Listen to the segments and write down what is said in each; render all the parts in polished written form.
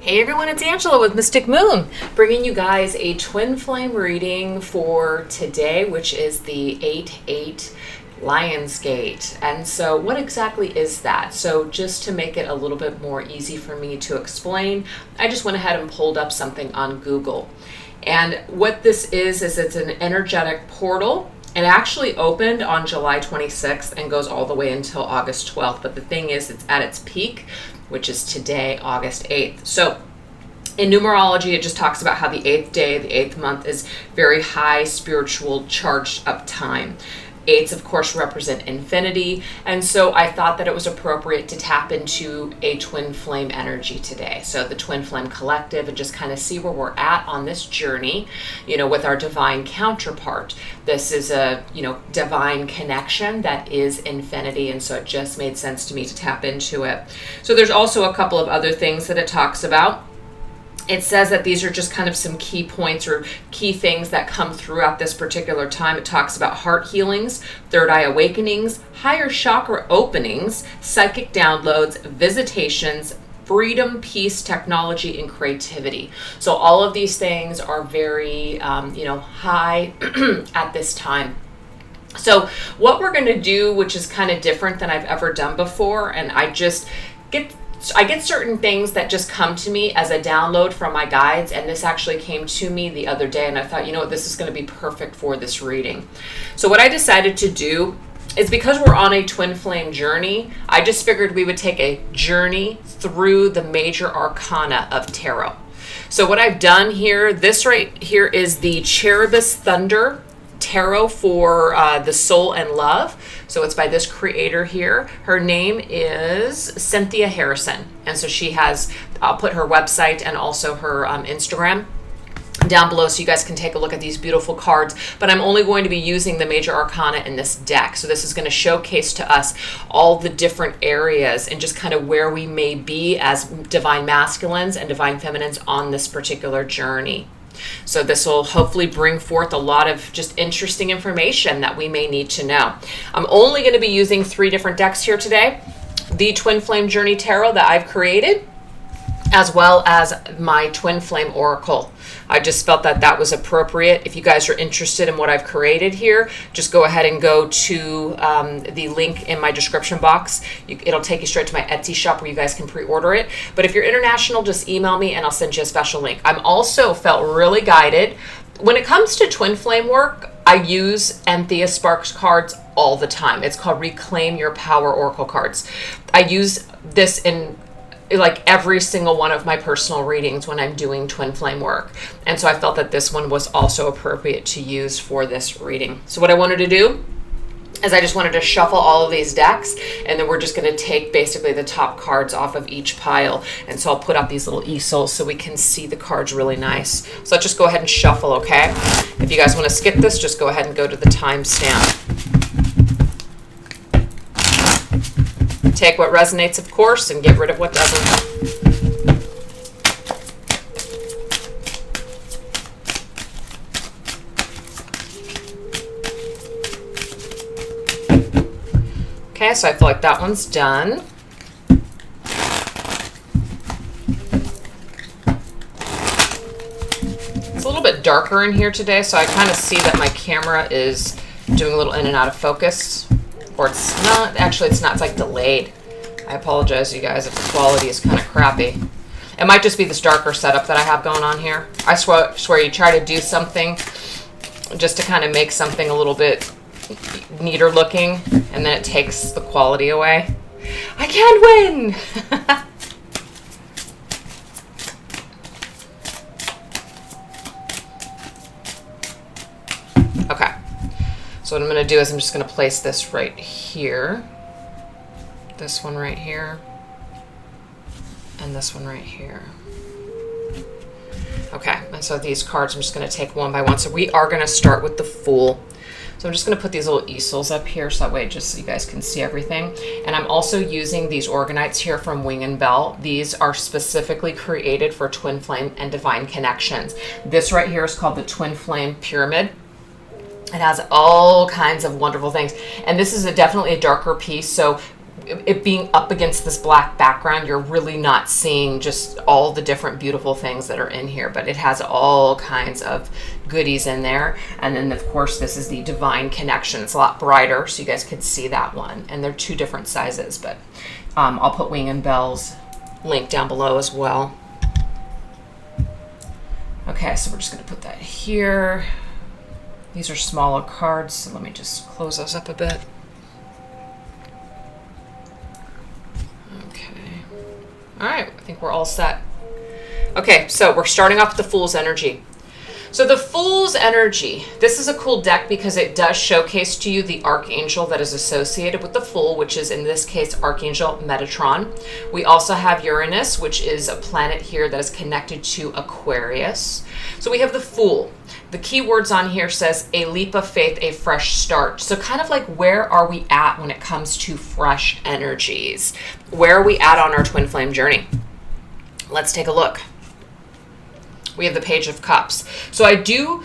Hey everyone, it's Angela with Mystic Moon, bringing you guys a twin flame reading for today, which is the 8/8 Lionsgate. And so what exactly is that? So just to make it a little bit more easy for me to explain, I just went ahead and pulled up something on Google. And what this is it's an energetic portal. It actually opened on July 26th and goes all the way until August 12th. But the thing is, it's at its peak, which is today, August 8th. So in numerology, it just talks about how the 8th day, the 8th month is very high spiritual charged up time. Eights, of course, represent infinity. And so I thought that it was appropriate to tap into a twin flame energy today. So the twin flame collective, and just kind of see where we're at on this journey, with our divine counterpart. This is a, divine connection that is infinity. And so it just made sense to me to tap into it. So there's also a couple of other things that it talks about. It says that these are just kind of some key points or key things that come throughout this particular time. It talks about heart healings, third eye awakenings, higher chakra openings, psychic downloads, visitations, freedom, peace, technology, and creativity. So all of these things are very, high at this time. So what we're going to do, which is kind of different than I've ever done before, and I get certain things that just come to me as a download from my guides, and this actually came to me the other day, and I thought, this is going to be perfect for this reading. So what I decided to do is, because we're on a twin flame journey, I just figured we would take a journey through the major arcana of tarot. So what I've done here, this right here is the Cherubus Thunder Tarot for the Soul and Love. So it's by this creator here. Her name is Cynthia Harrison. And so I'll put her website and also her Instagram down below so you guys can take a look at these beautiful cards. But I'm only going to be using the major arcana in this deck. So this is going to showcase to us all the different areas and just kind of where we may be as divine masculines and divine feminines on this particular journey. So this will hopefully bring forth a lot of just interesting information that we may need to know. I'm only going to be using 3 different decks here today. The Twin Flame Journey Tarot that I've created, as well as my Twin Flame Oracle. I just felt that that was appropriate. If you guys are interested in what I've created here, just go ahead and go to the link in my description box. It'll take you straight to my Etsy shop where you guys can pre-order it. But if you're international, just email me and I'll send you a special link. I'm also felt really guided. When it comes to twin flame work, I use Anthea Sparks cards all the time. It's called Reclaim Your Power Oracle cards. I use this in like every single one of my personal readings when I'm doing twin flame work. And so I felt that this one was also appropriate to use for this reading. So what I wanted to do is I just wanted to shuffle all of these decks, and then we're just going to take basically the top cards off of each pile. And so I'll put up these little easels so we can see the cards really nice. So let's just go ahead and shuffle, okay? If you guys want to skip this, just go ahead and go to the timestamp. Take what resonates, of course, and get rid of what doesn't. Okay, so I feel like that one's done. It's a little bit darker in here today, so I kind of see that my camera is doing a little in and out of focus. Or it's not, actually it's not, it's like delayed. I apologize, you guys, if the quality is kind of crappy. It might just be this darker setup that I have going on here. I swear you try to do something just to kind of make something a little bit neater looking, and then it takes the quality away. I can't win! Okay. So what I'm going to do is I'm just going to place this right here, this one right here, and this one right here. Okay, and so these cards I'm just going to take one by one. So we are going to start with the Fool. So I'm just going to put these little easels up here so that way just so you guys can see everything. And I'm also using these Orgonites here from Wing and Bell. These are specifically created for twin flame and divine connections. This right here is called the Twin Flame Pyramid. It has all kinds of wonderful things. And this is definitely a darker piece. So it being up against this black background, you're really not seeing just all the different beautiful things that are in here, but it has all kinds of goodies in there. And then of course this is the divine connection. It's a lot brighter, so you guys can see that one, and they're 2 different sizes, but I'll put Wing and Bell's link down below as well. Okay, so we're just going to put that here. These are smaller cards, so let me just close those up a bit. Okay. All right, I think we're all set. Okay, so we're starting off with the Fool's energy. So the Fool's energy, this is a cool deck because it does showcase to you the archangel that is associated with the Fool, which is in this case Archangel Metatron. We also have Uranus, which is a planet here that is connected to Aquarius. So we have the Fool. The key words on here says a leap of faith, a fresh start. So kind of like, where are we at when it comes to fresh energies? Where are we at on our twin flame journey? Let's take a look. We have the Page of Cups. So I do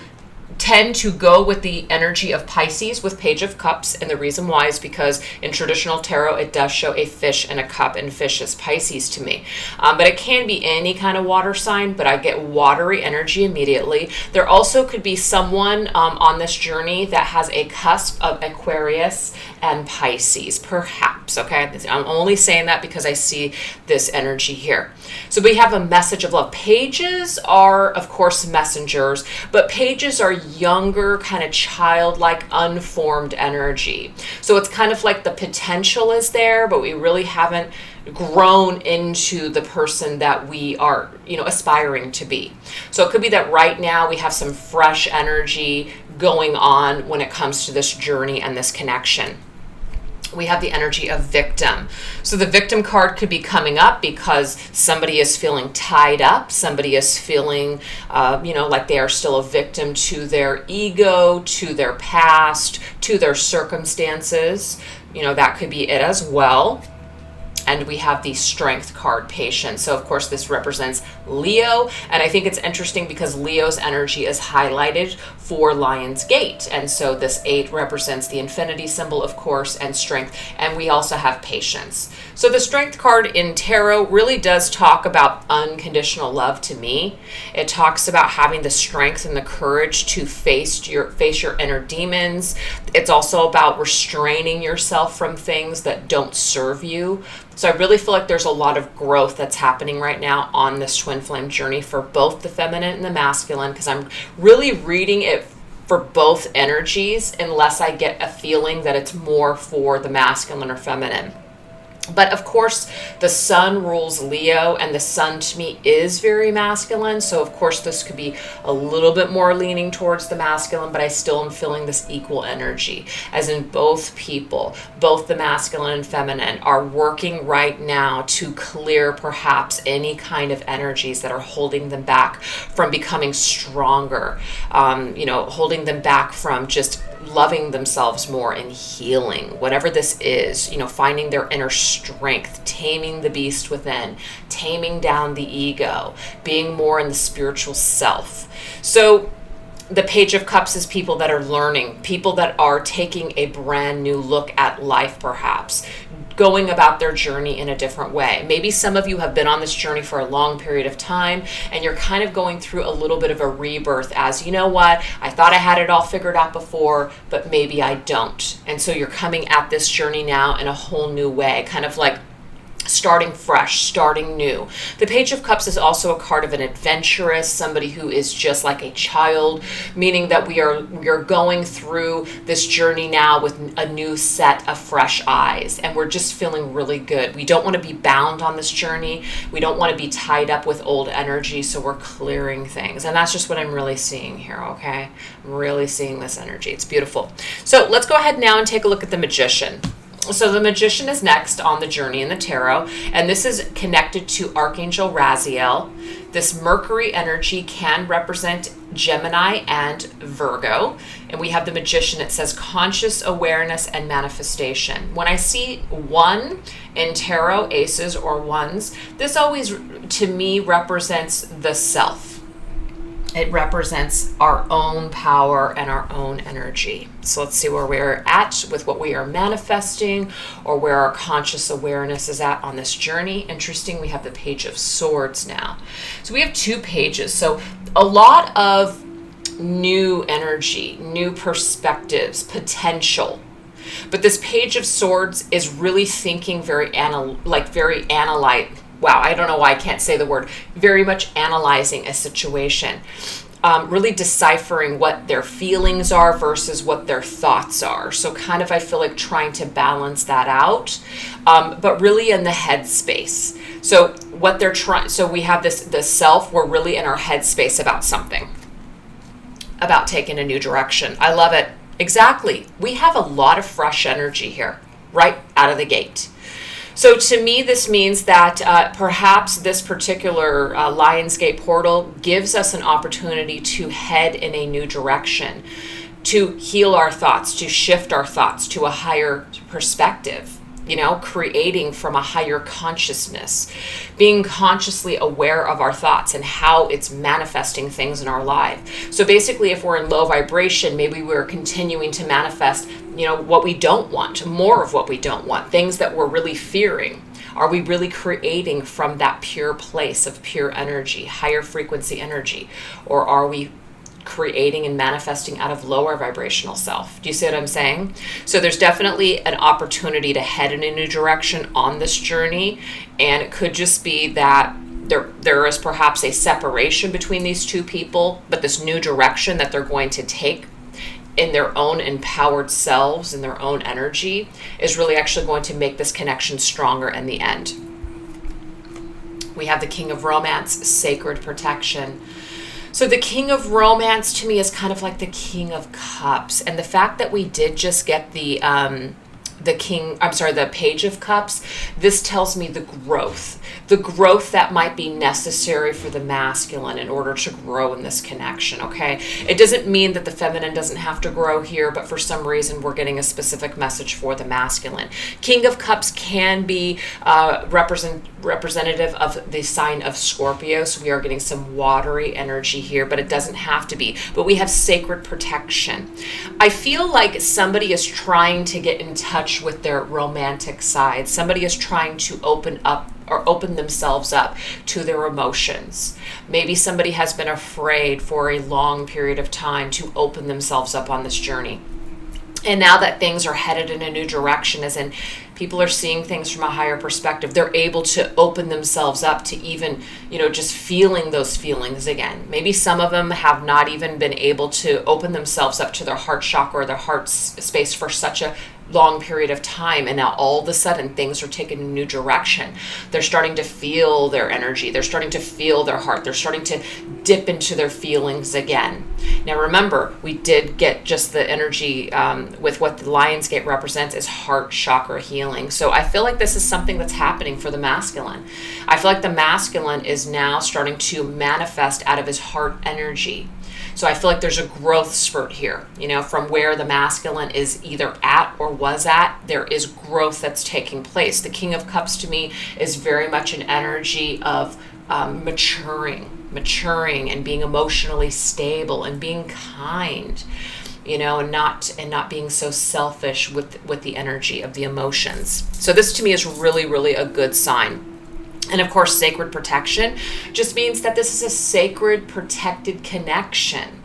tend to go with the energy of Pisces with Page of Cups, and the reason why is because in traditional tarot it does show a fish and a cup, and fish is Pisces to me, but it can be any kind of water sign, but I get watery energy immediately. There also could be someone on this journey that has a cusp of Aquarius and Pisces, perhaps. Okay, I'm only saying that because I see this energy here. So we have a message of love. Pages are of course messengers, but pages are younger, kind of childlike, unformed energy. So it's kind of like the potential is there, but we really haven't grown into the person that we are, aspiring to be. So it could be that right now we have some fresh energy going on when it comes to this journey and this connection. We have the energy of victim. So the victim card could be coming up because somebody is feeling tied up. Somebody is feeling, like they are still a victim to their ego, to their past, to their circumstances. That could be it as well. And we have the Strength card, Patience. So of course this represents Leo, and I think it's interesting because Leo's energy is highlighted for Lionsgate, and so this 8 represents the infinity symbol, of course, and strength, and we also have Patience. So the Strength card in tarot really does talk about unconditional love to me. It talks about having the strength and the courage to face your inner demons. It's also about restraining yourself from things that don't serve you. So I really feel like there's a lot of growth that's happening right now on this twin flame journey for both the feminine and the masculine, because I'm really reading it for both energies unless I get a feeling that it's more for the masculine or feminine. But of course, the sun rules Leo, and the sun to me is very masculine. So of course, this could be a little bit more leaning towards the masculine, but I still am feeling this equal energy, as in both people, both the masculine and feminine, are working right now to clear perhaps any kind of energies that are holding them back from becoming stronger, holding them back from just loving themselves more and healing, whatever this is, finding their inner strength, taming the beast within, taming down the ego, being more in the spiritual self. So the Page of Cups is people that are learning, people that are taking a brand new look at life, perhaps going about their journey in a different way. Maybe some of you have been on this journey for a long period of time, and you're kind of going through a little bit of a rebirth as, you know what, I thought I had it all figured out before, but maybe I don't. And so you're coming at this journey now in a whole new way, kind of like starting fresh, starting new. The Page of Cups is also a card of an adventurous, somebody who is just like a child, meaning that we are going through this journey now with a new set of fresh eyes, and we're just feeling really good. We don't want to be bound on this journey. We don't want to be tied up with old energy, so we're clearing things. And that's just what I'm really seeing here, okay? I'm really seeing this energy. It's beautiful. So let's go ahead now and take a look at the Magician. So the Magician is next on the journey in the tarot, and this is connected to Archangel Raziel. This Mercury energy can represent Gemini and Virgo. And we have the Magician. It says conscious awareness and manifestation. When I see 1 in tarot, aces or ones, this always to me represents the self. It represents our own power and our own energy. So let's see where we're at with what we are manifesting, or where our conscious awareness is at on this journey. Interesting, we have the Page of Swords now. So we have 2 pages. So a lot of new energy, new perspectives, potential. But this Page of Swords is really thinking very analyte. Wow, I don't know why I can't say the word. Very much analyzing a situation. Really deciphering what their feelings are versus what their thoughts are. So kind of, I feel like trying to balance that out, but really in the head space. So what they're trying, so we have the self, we're really in our head space about something, about taking a new direction. I love it. Exactly. We have a lot of fresh energy here, right out of the gate. So to me, this means that perhaps this particular Lionsgate portal gives us an opportunity to head in a new direction, to heal our thoughts, to shift our thoughts to a higher perspective, creating from a higher consciousness, being consciously aware of our thoughts and how it's manifesting things in our life. So basically, if we're in low vibration, maybe we're continuing to manifest what we don't want, more of what we don't want, things that we're really fearing. Are we really creating from that pure place of pure energy, higher frequency energy? Or are we creating and manifesting out of lower vibrational self? Do you see what I'm saying? So there's definitely an opportunity to head in a new direction on this journey. And it could just be that there is perhaps a separation between these 2 people, but this new direction that they're going to take in their own empowered selves, in their own energy, is really actually going to make this connection stronger in the end. We have the King of Romance, sacred protection. So the King of Romance to me is kind of like the King of Cups. And the fact that we did just get the Page of Cups, this tells me the growth that might be necessary for the masculine in order to grow in this connection, okay? It doesn't mean that the feminine doesn't have to grow here, but for some reason we're getting a specific message for the masculine. King of Cups can be representative of the sign of Scorpio, so we are getting some watery energy here, but it doesn't have to be. But we have sacred protection. I feel like somebody is trying to get in touch with their romantic side. Somebody is trying to open themselves up to their emotions. Maybe somebody has been afraid for a long period of time to open themselves up on this journey. And now that things are headed in a new direction, as in people are seeing things from a higher perspective, they're able to open themselves up to even, just feeling those feelings again. Maybe some of them have not even been able to open themselves up to their heart chakra or their heart space for such a long period of time, and now all of a sudden things are taking a new direction. They're starting to feel their energy, they're starting to feel their heart, they're starting to dip into their feelings again. Now remember, we did get just the energy with what the Lionsgate represents is heart chakra healing. So I feel like this is something that's happening for the masculine. I feel like the masculine is now starting to manifest out of his heart energy. So I feel like there's a growth spurt here, from where the masculine is either at or was at, there is growth that's taking place. The King of Cups to me is very much an energy of maturing and being emotionally stable and being kind, and not being so selfish with the energy of the emotions. So this to me is really, really a good sign. And of course, sacred protection just means that this is a sacred, protected connection.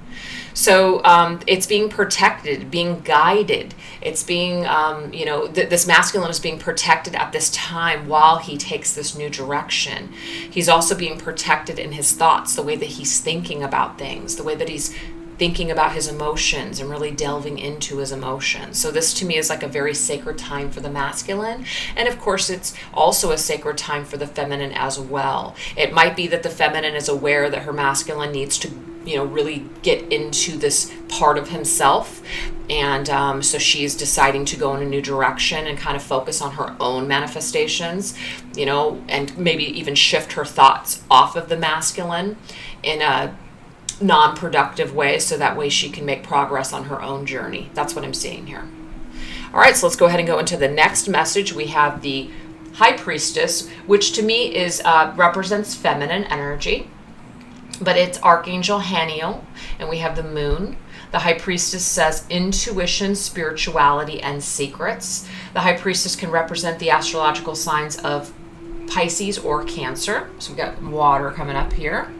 So it's being protected, being guided. It's being, this masculine is being protected at this time while he takes this new direction. He's also being protected in his thoughts, the way that he's thinking about things, the way that he's thinking about his emotions and really delving into his emotions. So this to me is like a very sacred time for the masculine. And of course, it's also a sacred time for the feminine as well. It might be that the feminine is aware that her masculine needs to, really get into this part of himself. And so she's deciding to go in a new direction and kind of focus on her own manifestations, and maybe even shift her thoughts off of the masculine in a non-productive way, so that way she can make progress on her own journey. That's what I'm seeing here. All right, so let's go ahead and go into the next message. We have the High Priestess, which to me is represents feminine energy. but it's Archangel Haniel, and we have the moon. The High Priestess says intuition, spirituality, and secrets. The High Priestess can represent the astrological signs of Pisces or Cancer. So we've got water coming up here.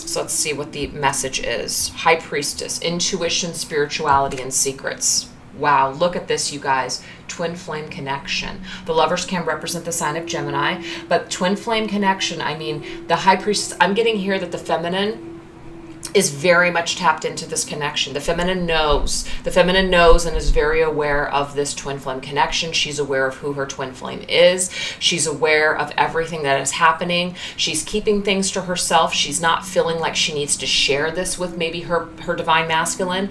So let's see what the message is. High Priestess, intuition, spirituality, and secrets. Wow, look at this, you guys. Twin flame connection. The Lovers can represent the sign of Gemini, but twin flame connection, I mean, the High Priestess, I'm getting here that the feminine is very much tapped into this connection. The feminine knows. The feminine knows and is very aware of this twin flame connection. She's aware of who her twin flame is. She's aware of everything that is happening. She's keeping things to herself. She's not feeling like she needs to share this with maybe her divine masculine.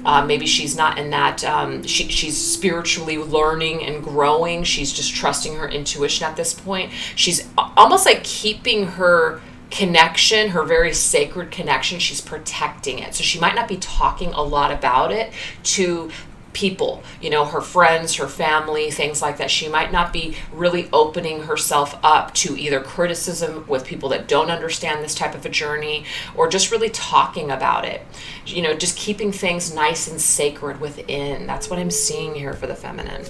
Maybe she's not in that, she's spiritually learning and growing. She's just trusting her intuition at this point. She's almost like keeping her connection, her very sacred connection, she's protecting it. So she might not be talking a lot about it to people, her friends, her family, things like that. She might not be really opening herself up to either criticism with people that don't understand this type of a journey, or just really talking about it. Just keeping things nice and sacred within. That's what I'm seeing here for the feminine.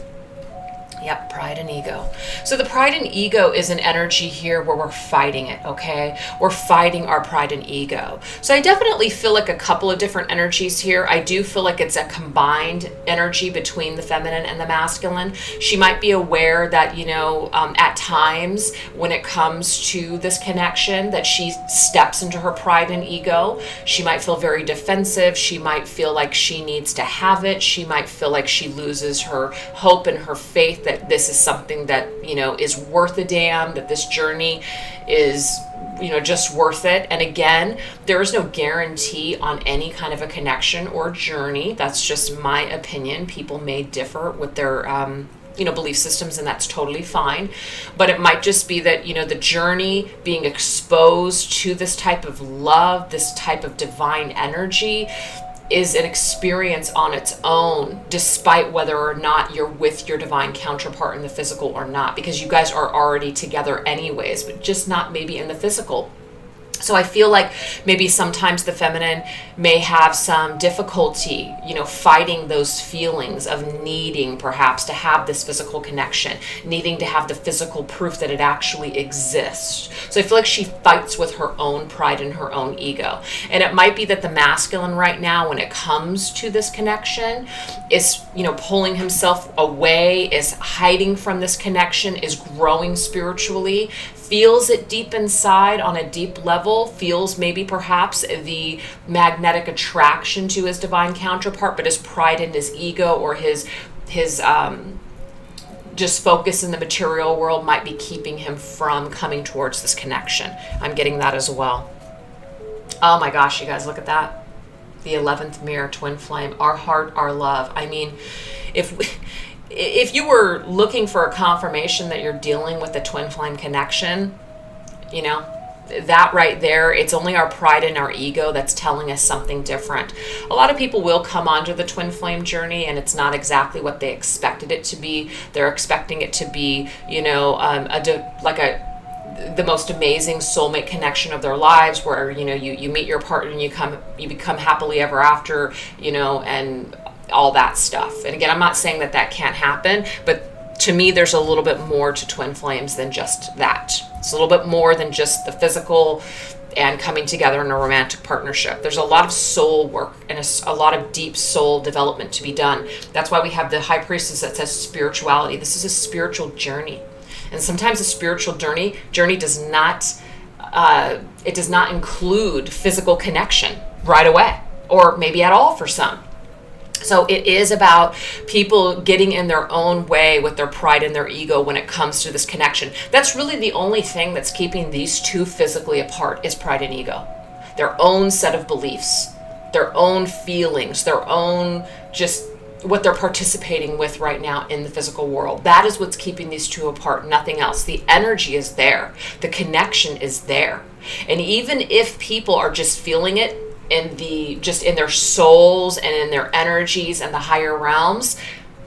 Yep, pride and ego. So the pride and ego is an energy here where we're fighting it, okay? We're fighting our pride and ego. So I definitely feel like a couple of different energies here. I do feel like it's a combined energy between the feminine and the masculine. She might be aware that, at times when it comes to this connection, that she steps into her pride and ego. She might feel very defensive. She might feel like she needs to have it. She might feel like she loses her hope and her faith that this is something that, is worth a damn, that this journey is, just worth it. And again, there is no guarantee on any kind of a connection or journey. That's just my opinion. People may differ with their, belief systems, and that's totally fine. But it might just be that, the journey being exposed to this type of love, this type of divine energy, is an experience on its own, despite whether or not you're with your divine counterpart in the physical or not, because you guys are already together anyways, but just not maybe in the physical. So I feel like maybe sometimes the feminine may have some difficulty, fighting those feelings of needing perhaps to have this physical connection, needing to have the physical proof that it actually exists. So I feel like she fights with her own pride and her own ego. And it might be that the masculine right now, when it comes to this connection, is, pulling himself away, is hiding from this connection, is growing spiritually, feels it deep inside on a deep level, feels maybe perhaps the magnetic attraction to his divine counterpart, but his pride and his ego, or his just focus in the material world might be keeping him from coming towards this connection. I'm getting that as well. Oh my gosh, you guys, look at that. The 11th mirror, twin flame, our heart, our love. I mean, if you were looking for a confirmation that you're dealing with the twin flame connection, that right there, it's only our pride and our ego that's telling us something different. A lot of people will come onto the twin flame journey and it's not exactly what they expected it to be. They're expecting it to be, the most amazing soulmate connection of their lives, where you meet your partner and you become happily ever after, and all that stuff. And again, I'm not saying that can't happen, but to me, there's a little bit more to twin flames than just that. It's a little bit more than just the physical and coming together in a romantic partnership. There's a lot of soul work and a lot of deep soul development to be done. That's why we have the High Priestess that says spirituality. This is a spiritual journey. And sometimes a spiritual journey does not include physical connection right away, or maybe at all for some. So it is about people getting in their own way with their pride and their ego when it comes to this connection. That's really the only thing that's keeping these two physically apart, is pride and ego. Their own set of beliefs, their own feelings, their own just what they're participating with right now in the physical world. That is what's keeping these two apart, nothing else. The energy is there. The connection is there. And even if people are just feeling it in their souls and in their energies and the higher realms,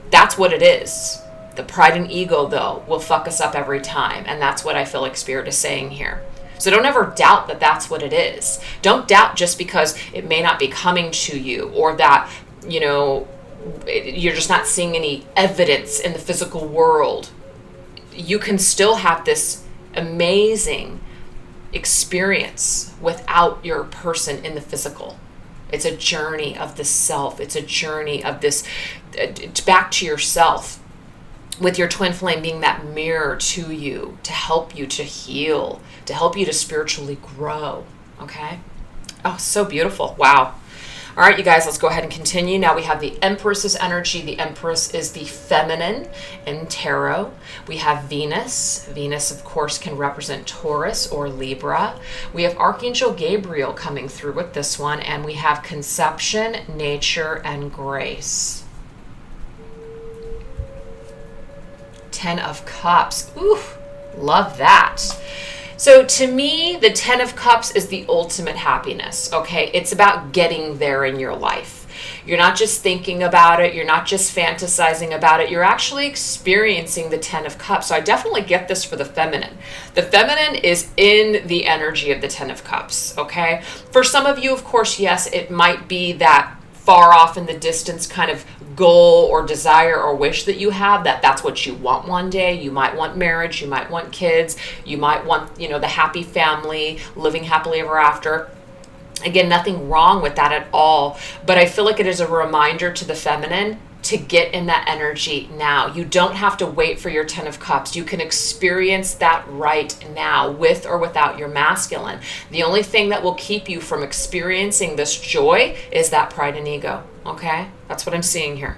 that's what it is. The pride and ego, though, will fuck us up every time. And that's what I feel like Spirit is saying here. So don't ever doubt that that's what it is. Don't doubt just because it may not be coming to you, or that, you're just not seeing any evidence in the physical world. You can still have this amazing experience without your person in the physical. It's a journey of the self. It's a journey of this back to yourself, with your twin flame being that mirror to you, to help you to heal, to help you to spiritually grow. Okay? Oh, so beautiful. Wow. All right, you guys, let's go ahead and continue. Now we have the Empress's energy. The Empress is the feminine in tarot. We have Venus. Venus, of course, can represent Taurus or Libra. We have Archangel Gabriel coming through with this one, and we have conception, nature, and grace. 10 of Cups. Ooh, love that. So to me, the 10 of Cups is the ultimate happiness, okay? It's about getting there in your life. You're not just thinking about it. You're not just fantasizing about it. You're actually experiencing the 10 of Cups. So I definitely get this for the feminine. The feminine is in the energy of the 10 of Cups, okay? For some of you, of course, yes, it might be that far off in the distance kind of goal or desire or wish that you have, that's what you want one day. You might want marriage, you might want kids, you might want, the happy family, living happily ever after. Again, nothing wrong with that at all, but I feel like it is a reminder to the feminine to get in that energy now. You don't have to wait for your 10 of Cups. You can experience that right now, with or without your masculine. The only thing that will keep you from experiencing this joy is that pride and ego, okay? That's what I'm seeing here.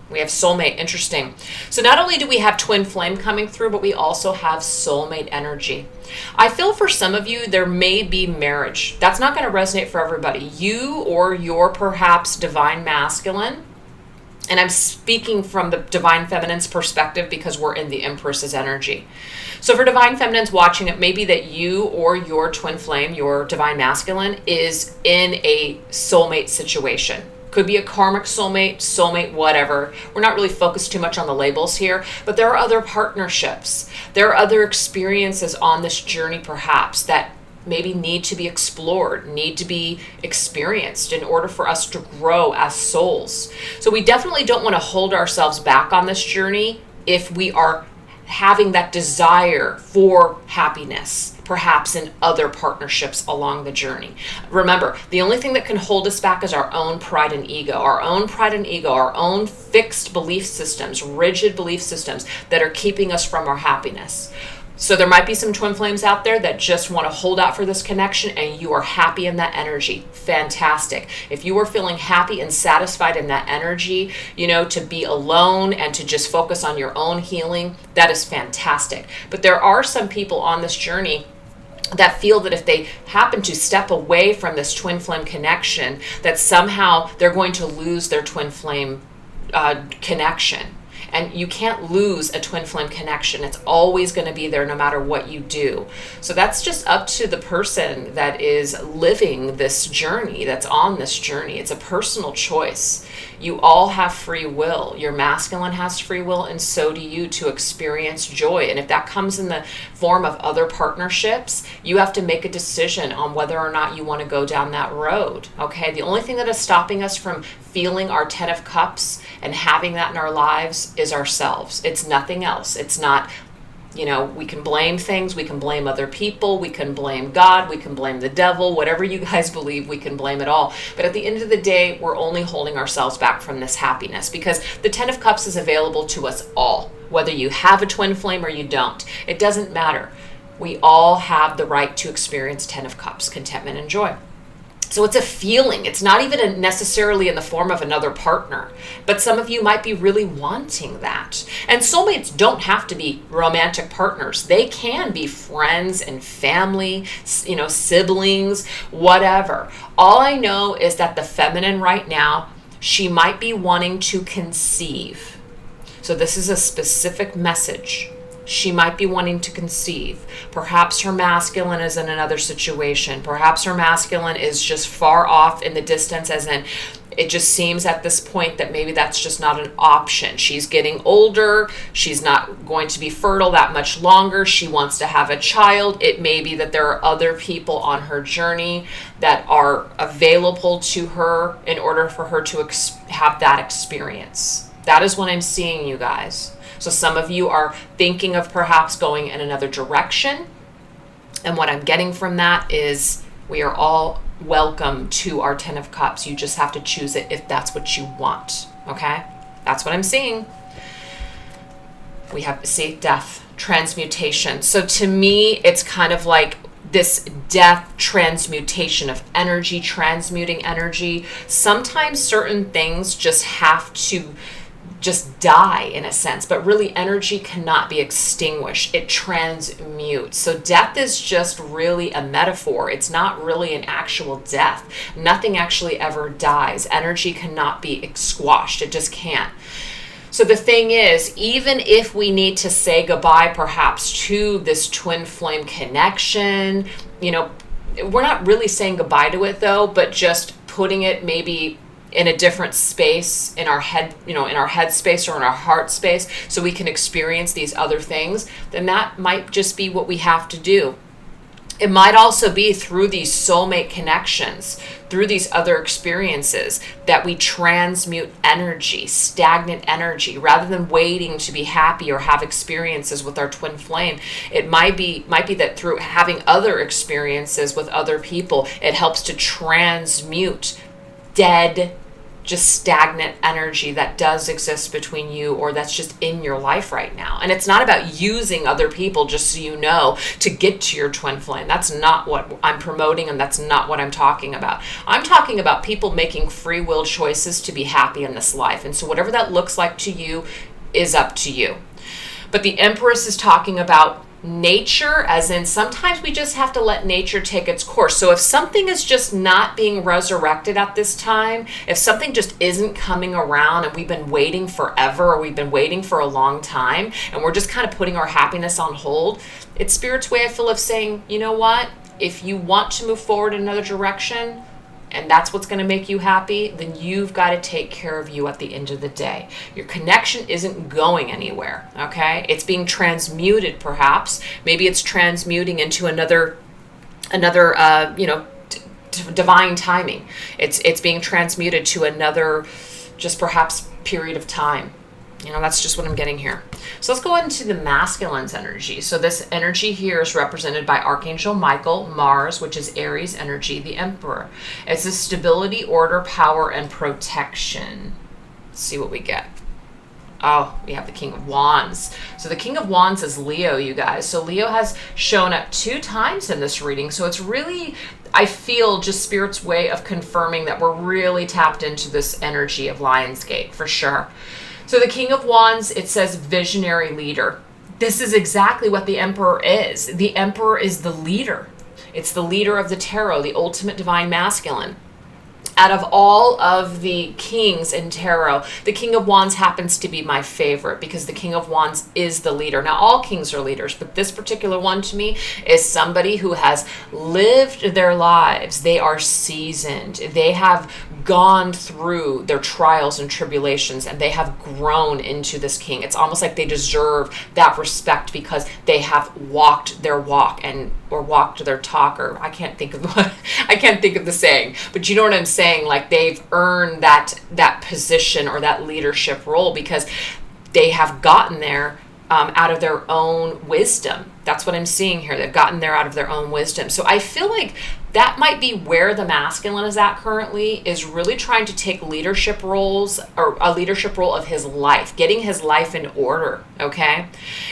We have soulmate. Interesting. So not only do we have twin flame coming through, but we also have soulmate energy. I feel for some of you, there may be marriage. That's not going to resonate for everybody. You or your perhaps divine masculine, and I'm speaking from the divine feminine's perspective because we're in the Empress's energy. So for divine feminines watching, it may be that you or your twin flame, your divine masculine, is in a soulmate situation. Could be a karmic soulmate, whatever. We're not really focused too much on the labels here, but there are other partnerships. There are other experiences on this journey perhaps that maybe need to be explored, need to be experienced in order for us to grow as souls. So we definitely don't want to hold ourselves back on this journey if we are having that desire for happiness, perhaps in other partnerships along the journey. Remember, the only thing that can hold us back is our own pride and ego, our own fixed belief systems, rigid belief systems that are keeping us from our happiness. So there might be some twin flames out there that just want to hold out for this connection, and you are happy in that energy. Fantastic. If you are feeling happy and satisfied in that energy, to be alone and to just focus on your own healing, that is fantastic. But there are some people on this journey that feel that if they happen to step away from this twin flame connection, that somehow they're going to lose their twin flame connection. And you can't lose a twin flame connection. It's always going to be there no matter what you do. So that's just up to the person that is living this journey, that's on this journey. It's a personal choice. You all have free will. Your masculine has free will, and so do you, to experience joy. And if that comes in the form of other partnerships, you have to make a decision on whether or not you want to go down that road. Okay? The only thing that is stopping us from feeling our 10 of Cups and having that in our lives is ourselves. It's nothing else. It's not, we can blame things, we can blame other people, we can blame God, we can blame the devil, whatever you guys believe, we can blame it all. But at the end of the day, we're only holding ourselves back from this happiness, because the 10 of Cups is available to us all, whether you have a twin flame or you don't. It doesn't matter. We all have the right to experience 10 of Cups, contentment and joy. So it's a feeling. It's not even necessarily in the form of another partner, but some of you might be really wanting that. And soulmates don't have to be romantic partners. They can be friends and family, siblings, whatever. All I know is that the feminine right now, she might be wanting to conceive. So this is a specific message. She might be wanting to conceive. Perhaps her masculine is in another situation. Perhaps her masculine is just far off in the distance, as in It just seems at this point that maybe that's just not an option. She's getting older. She's not going to be fertile that much longer. She wants to have a child. It may be that there are other people on her journey that are available to her in order for her to have that experience. That is what I'm seeing, you guys. So some of you are thinking of perhaps going in another direction. And what I'm getting from that is we are all welcome to our 10 of Cups. You just have to choose it if that's what you want. Okay? That's what I'm seeing. We have, see, death, transmutation. So to me, it's kind of like this death, transmutation of energy, transmuting energy. Sometimes certain things just have to just die in a sense, but really energy cannot be extinguished. It transmutes. So death is just really a metaphor. It's not really an actual death. Nothing actually ever dies. Energy cannot be squashed. It just can't. So the thing is, even if we need to say goodbye perhaps to this twin flame connection, you know, we're not really saying goodbye to it though, but just putting it maybe in a different space in our head, you know, in our head space or in our heart space, so we can experience these other things, then that might just be what we have to do. It might also be through these soulmate connections, through these other experiences, that we transmute energy, stagnant energy, rather than waiting to be happy or have experiences with our twin flame. It might be that through having other experiences with other people, it helps to transmute dead, just stagnant energy that does exist between you, or that's just in your life right now. And it's not about using other people, just so you know, to get to your twin flame. That's not what I'm promoting, and that's not what I'm talking about. I'm talking about people making free will choices to be happy in this life. And so whatever that looks like to you is up to you. But the Empress is talking about nature, as in sometimes we just have to let nature take its course. So if something is just not being resurrected at this time, if something just isn't coming around and we've been waiting forever, or we've been waiting for a long time, and we're just kind of putting our happiness on hold, it's Spirit's way, I feel, of saying, you know what, if you want to move forward in another direction, and that's what's going to make you happy, then you've got to take care of you at the end of the day. Your connection isn't going anywhere, okay? It's being transmuted, perhaps. Maybe it's transmuting into another divine timing. It's being transmuted to another, just perhaps, period of time. You know, that's just what I'm getting here. So let's go into the masculine's energy. So this energy here is represented by Archangel Michael, Mars, which is Aries energy, the Emperor. It's a stability, order, power, and protection. Let's see what we get. Oh, we have the King of Wands. So the King of Wands is Leo, you guys. So Leo has shown up 2 times in this reading. So it's really, I feel, just Spirit's way of confirming that we're really tapped into this energy of Lionsgate, for sure. So the King of Wands, it says visionary leader. This is exactly what the Emperor is. The Emperor is the leader. It's the leader of the tarot, the ultimate divine masculine. Out of all of the kings in tarot, the King of Wands happens to be my favorite, because the King of Wands is the leader. Now, all kings are leaders, but this particular one to me is somebody who has lived their lives. They are seasoned. They have gone through their trials and tribulations, and they have grown into this king. It's almost like they deserve that respect because they have walked their walk, or walked their talk, or I can't think of the saying, but you know what I'm saying? Like, they've earned that position or that leadership role because they have gotten there out of their own wisdom. That's what I'm seeing here. They've gotten there out of their own wisdom. So I feel like that might be where the masculine is at currently, is really trying to take leadership roles, or a leadership role of his life, getting his life in order, okay?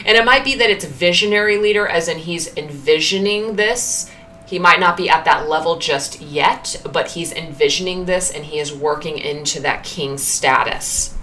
And it might be that it's visionary leader, as in he's envisioning this. He might not be at that level just yet, but he's envisioning this, and he is working into that king status.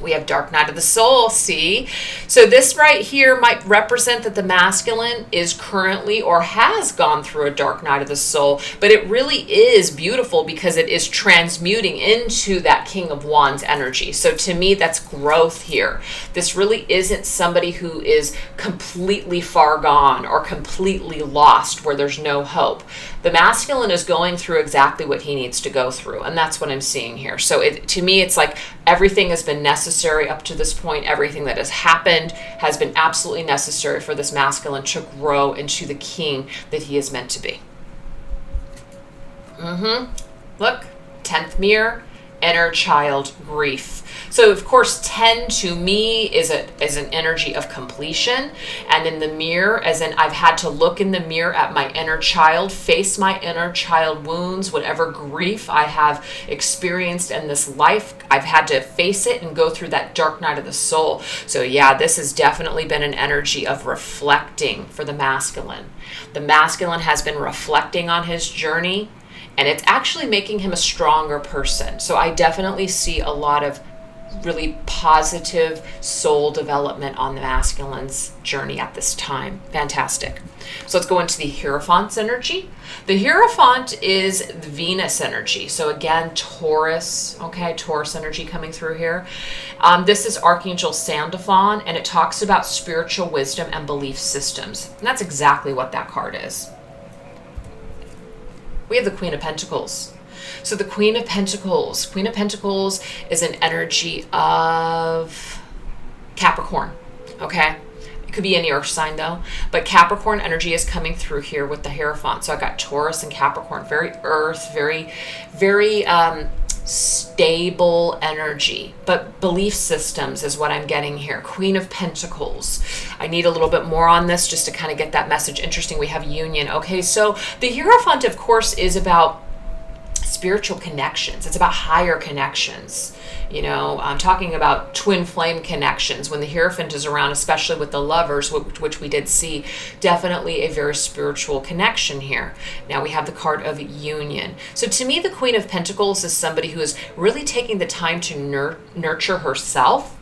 We have dark night of the soul, see? So this right here might represent that the masculine is currently or has gone through a dark night of the soul, but it really is beautiful because it is transmuting into that King of Wands energy. So to me, that's growth here. This really isn't somebody who is completely far gone or completely lost where there's no hope. The masculine is going through exactly what he needs to go through, and that's what I'm seeing here. So to me, it's like everything has been necessary up to this point. Everything that has happened has been absolutely necessary for this masculine to grow into the king that he is meant to be. Look, 10th mirror, inner child grief. So of course 10 to me is an energy of completion, and in the mirror, as in I've had to look in the mirror at my inner child, face my inner child wounds, whatever grief I have experienced in this life, I've had to face it and go through that dark night of the soul. So yeah, this has definitely been an energy of reflecting for the masculine. The masculine has been reflecting on his journey, and it's actually making him a stronger person. So I definitely see a lot of really positive soul development on the masculine's journey at this time. Fantastic. So let's go into the Hierophant's energy. The Hierophant is the Venus energy. So again, Taurus, okay, Taurus energy coming through here. This is Archangel Sandalphon, and it talks about spiritual wisdom and belief systems. And that's exactly what that card is. We have the Queen of Pentacles. So the Queen of Pentacles is an energy of Capricorn, okay? It could be any earth sign though, but Capricorn energy is coming through here with the Hierophant. So I got Taurus and Capricorn, very earth, very stable energy, but belief systems is what I'm getting here. Queen of Pentacles. I need a little bit more on this just to kind of get that message interesting. We have union. Okay, so the Hierophant, of course, is about spiritual connections. It's about higher connections. You know, I'm talking about twin flame connections. When the Hierophant is around, especially with the lovers, which we did see, definitely a very spiritual connection here. Now we have the card of union. So to me, the Queen of Pentacles is somebody who is really taking the time to nurture herself.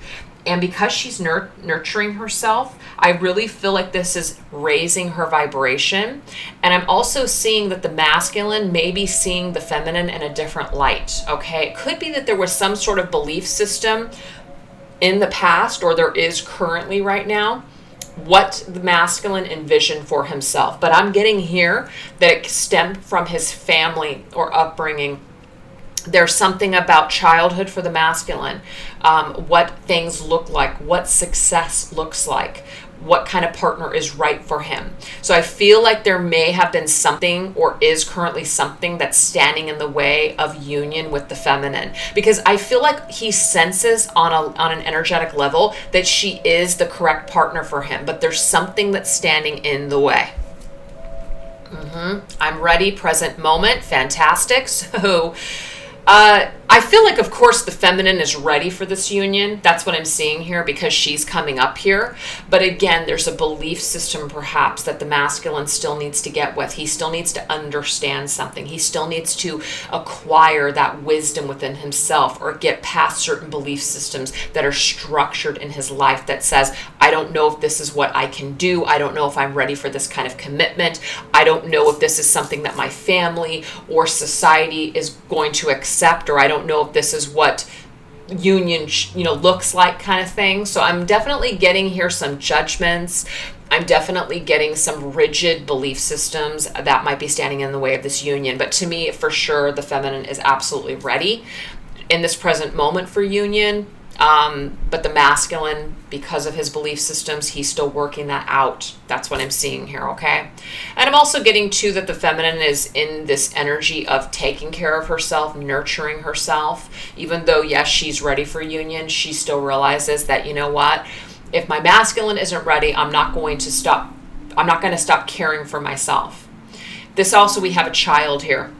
And because she's nurturing herself, I really feel like this is raising her vibration. And I'm also seeing that the masculine may be seeing the feminine in a different light, okay? It could be that there was some sort of belief system in the past, or there is currently right now, what the masculine envisioned for himself. But I'm getting here that it stemmed from his family or upbringing. There's something about childhood for the masculine, what things look like, what success looks like, what kind of partner is right for him. So I feel like there may have been something, or is currently something, that's standing in the way of union with the feminine, because I feel like he senses on an energetic level that she is the correct partner for him, but there's something that's standing in the way. I'm ready, present moment, fantastic. So I feel like, of course, the feminine is ready for this union. That's what I'm seeing here, because she's coming up here. But again, there's a belief system perhaps that the masculine still needs to get with. He still needs to understand something. He still needs to acquire that wisdom within himself, or get past certain belief systems that are structured in his life that says, I don't know if this is what I can do. I don't know if I'm ready for this kind of commitment. I don't know if this is something that my family or society is going to accept, or I don't know if this is what union looks like, kind of thing. So I'm definitely getting here some judgments. I'm definitely getting some rigid belief systems that might be standing in the way of this union. But to me, for sure, the feminine is absolutely ready in this present moment for union. But the masculine, because of his belief systems, he's still working that out. That's what I'm seeing here, okay? And I'm also getting to that the feminine is in this energy of taking care of herself, nurturing herself. Even though, yes, she's ready for union, she still realizes that, you know what? If my masculine isn't ready, I'm not going to stop caring for myself. This also, we have a child here.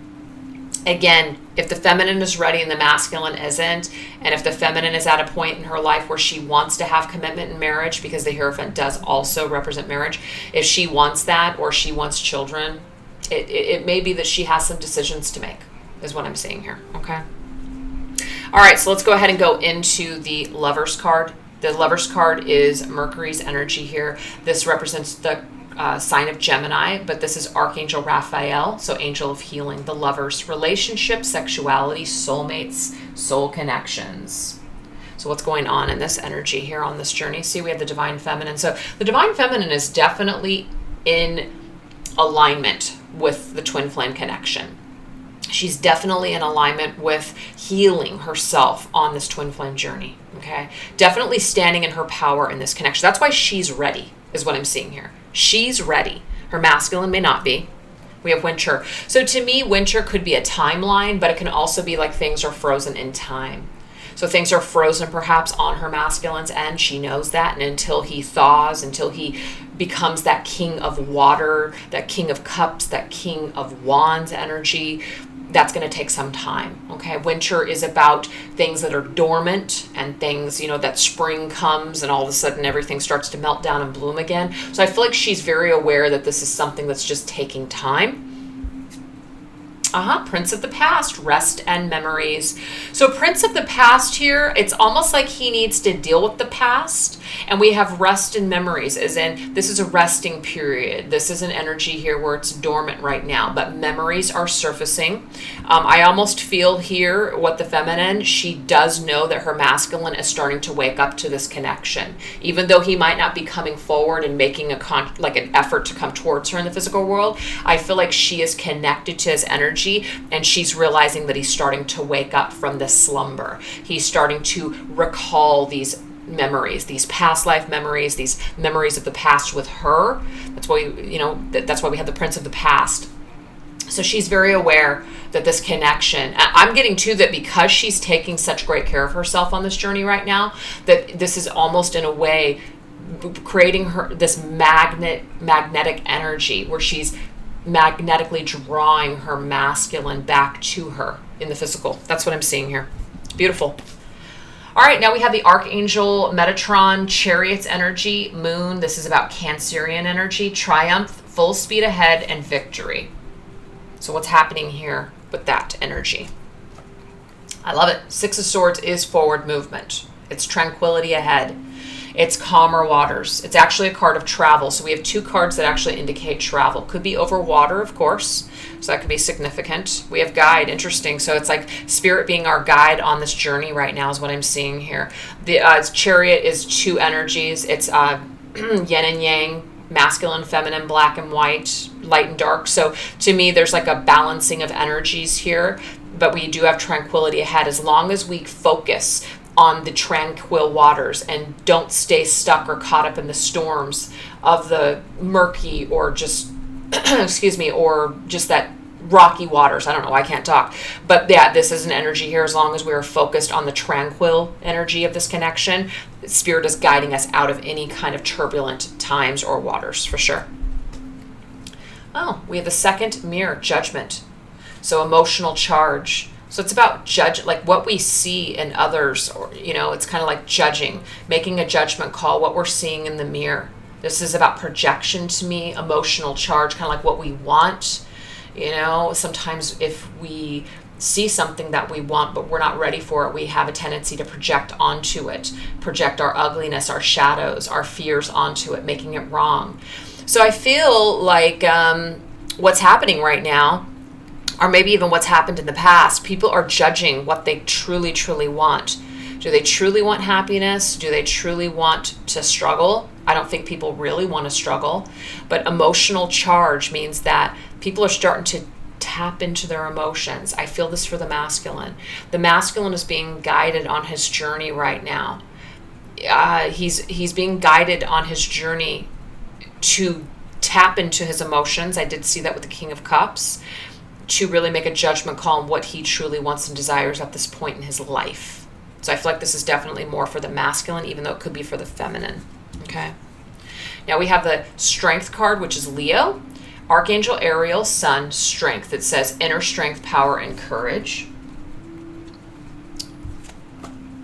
Again, if the feminine is ready and the masculine isn't, and if the feminine is at a point in her life where she wants to have commitment in marriage, because the Hierophant does also represent marriage, if she wants that, or she wants children, it may be that she has some decisions to make, is what I'm saying here, okay? All right, so let's go ahead and go into the Lover's card. The Lover's card is Mercury's energy here. This represents the sign of Gemini, but this is Archangel Raphael, so angel of healing, the lovers, relationship, sexuality, soulmates, soul connections. So what's going on in this energy here on this journey? See, we have the Divine Feminine. So the Divine Feminine is definitely in alignment with the twin flame connection. She's definitely in alignment with healing herself on this twin flame journey, okay? Definitely standing in her power in this connection. That's why she's ready, is what I'm seeing here. She's ready. Her masculine may not be. We have winter. So to me, winter could be a timeline, but it can also be like things are frozen in time. So things are frozen perhaps on her masculine's end. She knows that. And until he thaws, until he becomes that king of water, that king of cups, that king of wands energy, that's going to take some time, okay? Winter is about things that are dormant and things, you know, that spring comes and all of a sudden everything starts to melt down and bloom again. So I feel like she's very aware that this is something that's just taking time. Prince of the Past, rest and memories. So Prince of the Past here, it's almost like he needs to deal with the past. And we have rest and memories, as in this is a resting period. This is an energy here where it's dormant right now, but memories are surfacing. I almost feel here what the feminine, she does know that her masculine is starting to wake up to this connection. Even though he might not be coming forward and making an effort to come towards her in the physical world, I feel like she is connected to his energy. And she's realizing that he's starting to wake up from this slumber. He's starting to recall these memories, these past life memories, these memories of the past with her. That's why, that's why we have the Prince of the Past. So she's very aware that this connection, I'm getting to that because she's taking such great care of herself on this journey right now, that this is almost in a way creating her this magnetic energy where she's magnetically drawing her masculine back to her in the physical. That's what I'm seeing here. Beautiful. All right, now we have the Archangel Metatron, Chariot's energy, Moon. This is about Cancerian energy, triumph, full speed ahead, and victory. So what's happening here with that energy? I love it. Six of Swords is forward movement. It's tranquility ahead. It's calmer waters. It's actually a card of travel. So we have two cards that actually indicate travel. Could be over water, of course. So that could be significant. We have guide. Interesting. So it's like spirit being our guide on this journey right now is what I'm seeing here. The Chariot is two energies. It's yin and yang, masculine, feminine, black and white, light and dark. So to me, there's like a balancing of energies here. But we do have tranquility ahead as long as we focus on the tranquil waters and don't stay stuck or caught up in the storms of the murky or just, or just that rocky waters. I don't know, I can't talk. But yeah, this is an energy here. As long as we are focused on the tranquil energy of this connection, Spirit is guiding us out of any kind of turbulent times or waters, for sure. Oh, we have the second mirror, Judgment. So emotional charge. So it's about like what we see in others, or, it's kind of like judging, making a judgment call, what we're seeing in the mirror. This is about projection to me, emotional charge, kind of like what we want. Sometimes if we see something that we want, but we're not ready for it, we have a tendency to project onto it, project our ugliness, our shadows, our fears onto it, making it wrong. So I feel like what's happening right now, or maybe even what's happened in the past, people are judging what they truly, truly want. Do they truly want happiness? Do they truly want to struggle? I don't think people really want to struggle. But emotional charge means that people are starting to tap into their emotions. I feel this for the masculine. The masculine is being guided on his journey right now. He's being guided on his journey to tap into his emotions. I did see that with the King of Cups, to really make a judgment call on what he truly wants and desires at this point in his life. So I feel like this is definitely more for the masculine, even though it could be for the feminine. Okay. Now we have the Strength card, which is Leo. Archangel Ariel, Sun, Strength. It says inner strength, power, and courage.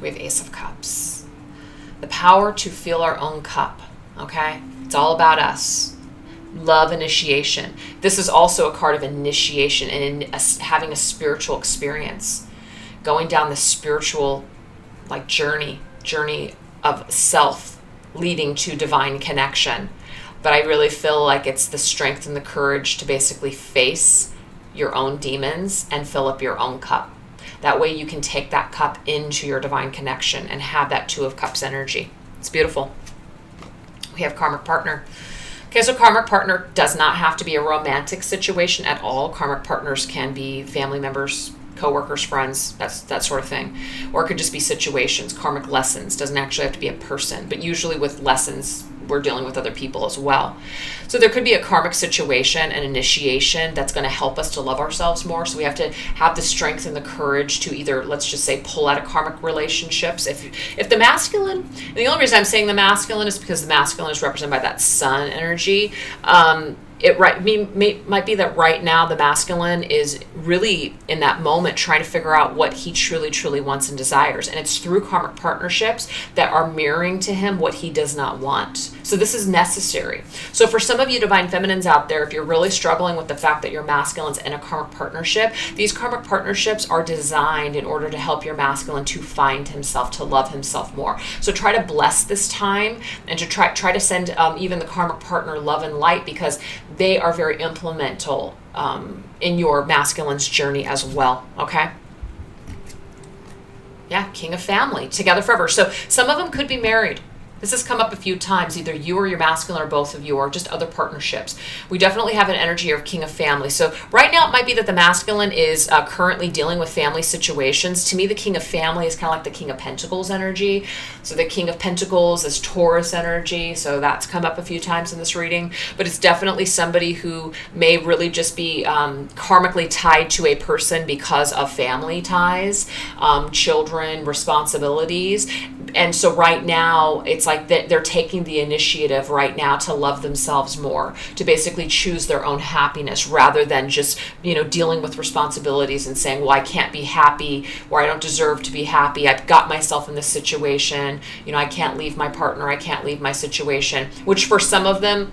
We have Ace of Cups. The power to fill our own cup. Okay. It's all about us. Love, initiation. This is also a card of initiation and having a spiritual experience. going down the spiritual like journey of self leading to divine connection. But I really feel like it's the strength and the courage to basically face your own demons and fill up your own cup. That way you can take that cup into your divine connection and have that Two of Cups energy. It's beautiful. We have karmic partner. Okay, so karmic partner does not have to be a romantic situation at all. Karmic partners can be family members, co-workers, friends, that sort of thing. Or it could just be situations, karmic lessons. Doesn't actually have to be a person, but usually with lessons, we're dealing with other people as well. So there could be a karmic situation, an initiation that's going to help us to love ourselves more. So we have to have the strength and the courage to either, let's just say, pull out of karmic relationships. If the masculine, and the only reason I'm saying the masculine is because the masculine is represented by that sun energy. It might be that right now the masculine is really in that moment trying to figure out what he truly wants and desires. And it's through karmic partnerships that are mirroring to him what he does not want. So this is necessary. So for some of you divine feminines out there, if you're really struggling with the fact that your masculine's in a karmic partnership, these karmic partnerships are designed in order to help your masculine to find himself, to love himself more. So try to bless this time and to try to send even the karmic partner love and light, because they are very implemental in your masculine's journey as well, okay? Yeah, King of Family, together forever. So some of them could be married. This has come up a few times, either you or your masculine or both of you, or just other partnerships. We definitely have an energy of King of Family. So right now it might be that the masculine is currently dealing with family situations. To me, the King of Family is kind of like the King of Pentacles energy. So the King of Pentacles is Taurus energy. So that's come up a few times in this reading. But it's definitely somebody who may really just be karmically tied to a person because of family ties, children, responsibilities. And so right now, it's like they're taking the initiative right now to love themselves more, to basically choose their own happiness rather than just, dealing with responsibilities and saying, well, I can't be happy, or I don't deserve to be happy. I've got myself in this situation. I can't leave my partner. I can't leave my situation, which for some of them,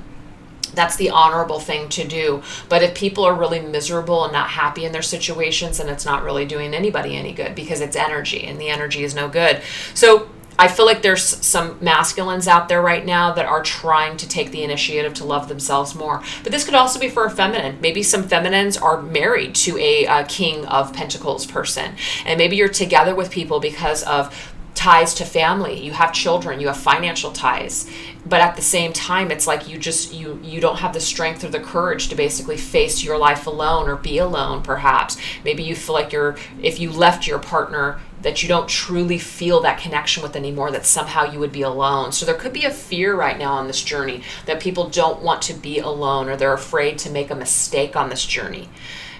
that's the honorable thing to do. But if people are really miserable and not happy in their situations, then it's not really doing anybody any good, because it's energy, and the energy is no good. So I feel like there's some masculines out there right now that are trying to take the initiative to love themselves more. But this could also be for a feminine. Maybe some feminines are married to a King of Pentacles person. And maybe you're together with people because of ties to family. You have children, you have financial ties. But at the same time, it's like you don't have the strength or the courage to basically face your life alone, or be alone, perhaps. Maybe you feel like if you left your partner, that you don't truly feel that connection with anymore, that somehow you would be alone. So there could be a fear right now on this journey that people don't want to be alone, or they're afraid to make a mistake on this journey.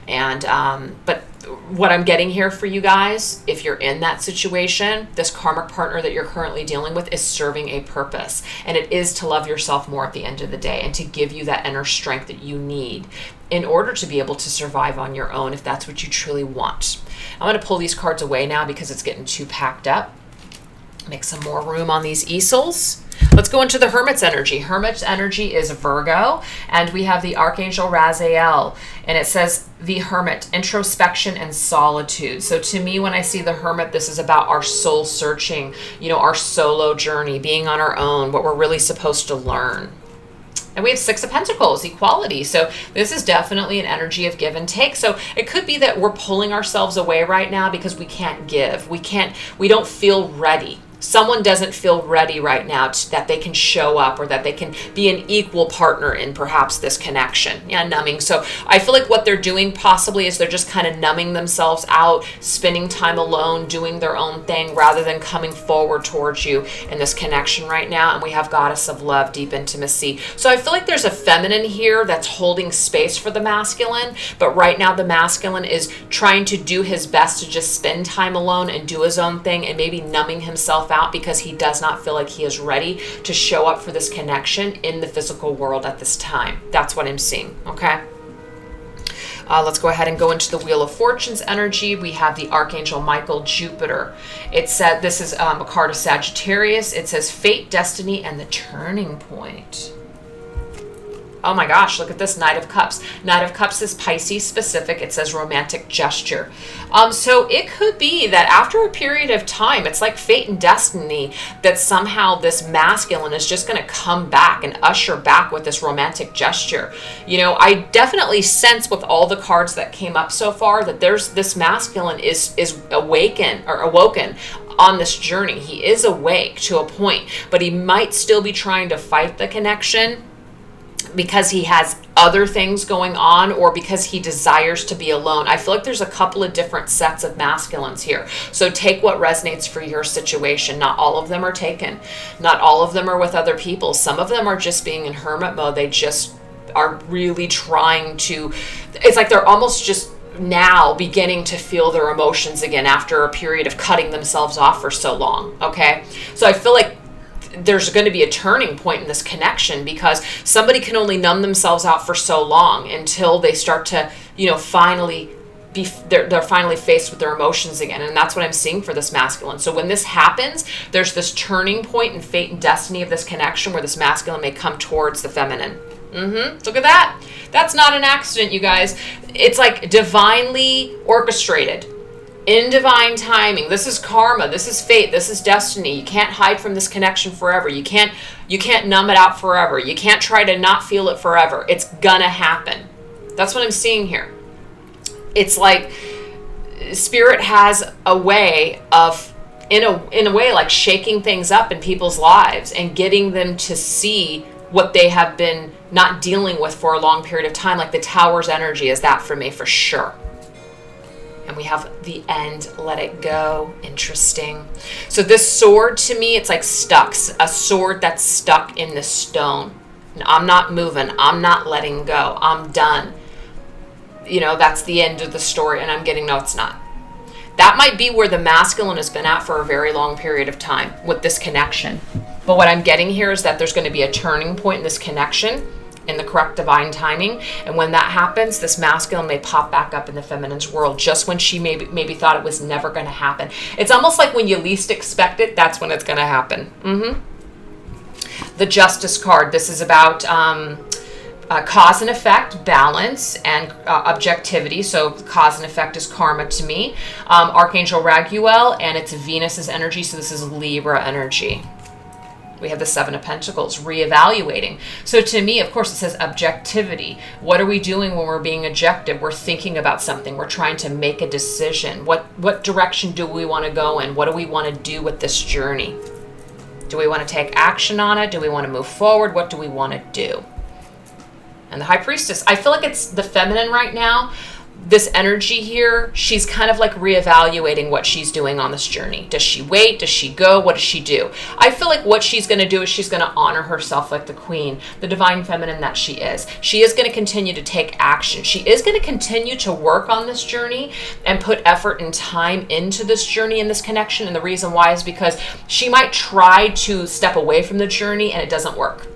And but what I'm getting here for you guys, if you're in that situation, this karmic partner that you're currently dealing with is serving a purpose. And it is to love yourself more at the end of the day, and to give you that inner strength that you need in order to be able to survive on your own, if that's what you truly want. I'm going to pull these cards away now because it's getting too packed up. Make some more room on these easels. Let's go into the Hermit's energy. Hermit's energy is Virgo, and we have the Archangel Raziel, and it says the Hermit, introspection and solitude. So to me, when I see the Hermit, this is about our soul searching, our solo journey, being on our own, what we're really supposed to learn. And we have Six of Pentacles, equality. So this is definitely an energy of give and take. So it could be that we're pulling ourselves away right now because we can't give. We don't feel ready. Someone doesn't feel ready right now that they can show up, or that they can be an equal partner in perhaps this connection. Yeah, numbing. So I feel like what they're doing possibly is they're just kind of numbing themselves out, spending time alone, doing their own thing, rather than coming forward towards you in this connection right now. And we have Goddess of Love, deep intimacy. So I feel like there's a feminine here that's holding space for the masculine, but right now the masculine is trying to do his best to just spend time alone and do his own thing, and maybe numbing himself out because he does not feel like he is ready to show up for this connection in the physical world at this time. That's what I'm seeing, okay? Let's go ahead and go into the Wheel of Fortune's energy. We have the Archangel Michael, Jupiter. It said, this is a card of Sagittarius. It says fate, destiny, and the turning point. Oh my gosh, look at this Knight of Cups. Knight of Cups is Pisces specific. It says romantic gesture. So it could be that after a period of time, it's like fate and destiny, that somehow this masculine is just going to come back and usher back with this romantic gesture. You know, I definitely sense with all the cards that came up so far that there's this masculine is awoken on this journey. He is awake to a point, but he might still be trying to fight the connection because he has other things going on, or because he desires to be alone. I feel like there's a couple of different sets of masculines here. So take what resonates for your situation. Not all of them are taken. Not all of them are with other people. Some of them are just being in hermit mode. They just are really trying to, it's like they're almost just now beginning to feel their emotions again after a period of cutting themselves off for so long. Okay. So I feel like there's going to be a turning point in this connection, because somebody can only numb themselves out for so long until they start to, you know, finally be, they're finally faced with their emotions again. And that's what I'm seeing for this masculine. So when this happens, there's this turning point in fate and destiny of this connection where this masculine may come towards the feminine. Look at that. That's not an accident, you guys. It's like divinely orchestrated. In divine timing. This is karma. This is fate. This is destiny. You can't hide from this connection forever. You can't numb it out forever. You can't try to not feel it forever. It's gonna happen. That's what I'm seeing here. It's like Spirit has a way of, in a way, like shaking things up in people's lives and getting them to see what they have been not dealing with for a long period of time. Like the Tower's energy is that for me, for sure. And we have the end, let it go. Interesting. So this sword, to me, it's like stuck. A sword that's stuck in the stone. I'm not moving. I'm not letting go. I'm done. You know, that's the end of the story. And I'm getting, no, it's not. That might be where the masculine has been at for a very long period of time with this connection. But what I'm getting here is that there's going to be a turning point in this connection, in the correct divine timing. And when that happens, this masculine may pop back up in the feminine's world just when she maybe thought it was never going to happen. It's almost like when you least expect it, that's when it's going to happen. The Justice card. This is about cause and effect, balance, and objectivity. So cause and effect is karma to me. Archangel Raguel, and it's Venus's energy. So this is Libra energy. We have the Seven of Pentacles, reevaluating. So to me, of course, it says objectivity. What are we doing when we're being objective? We're thinking about something. We're trying to make a decision. What direction do we want to go in? What do we want to do with this journey? Do we want to take action on it? Do we want to move forward? What do we want to do? And the High Priestess, I feel like it's the feminine right now. This energy here, she's kind of like reevaluating what she's doing on this journey. Does she wait? Does she go? What does she do? I feel like what she's going to do is she's going to honor herself like the queen, the divine feminine that she is. She is going to continue to take action. She is going to continue to work on this journey and put effort and time into this journey and this connection. And the reason why is because she might try to step away from the journey and it doesn't work.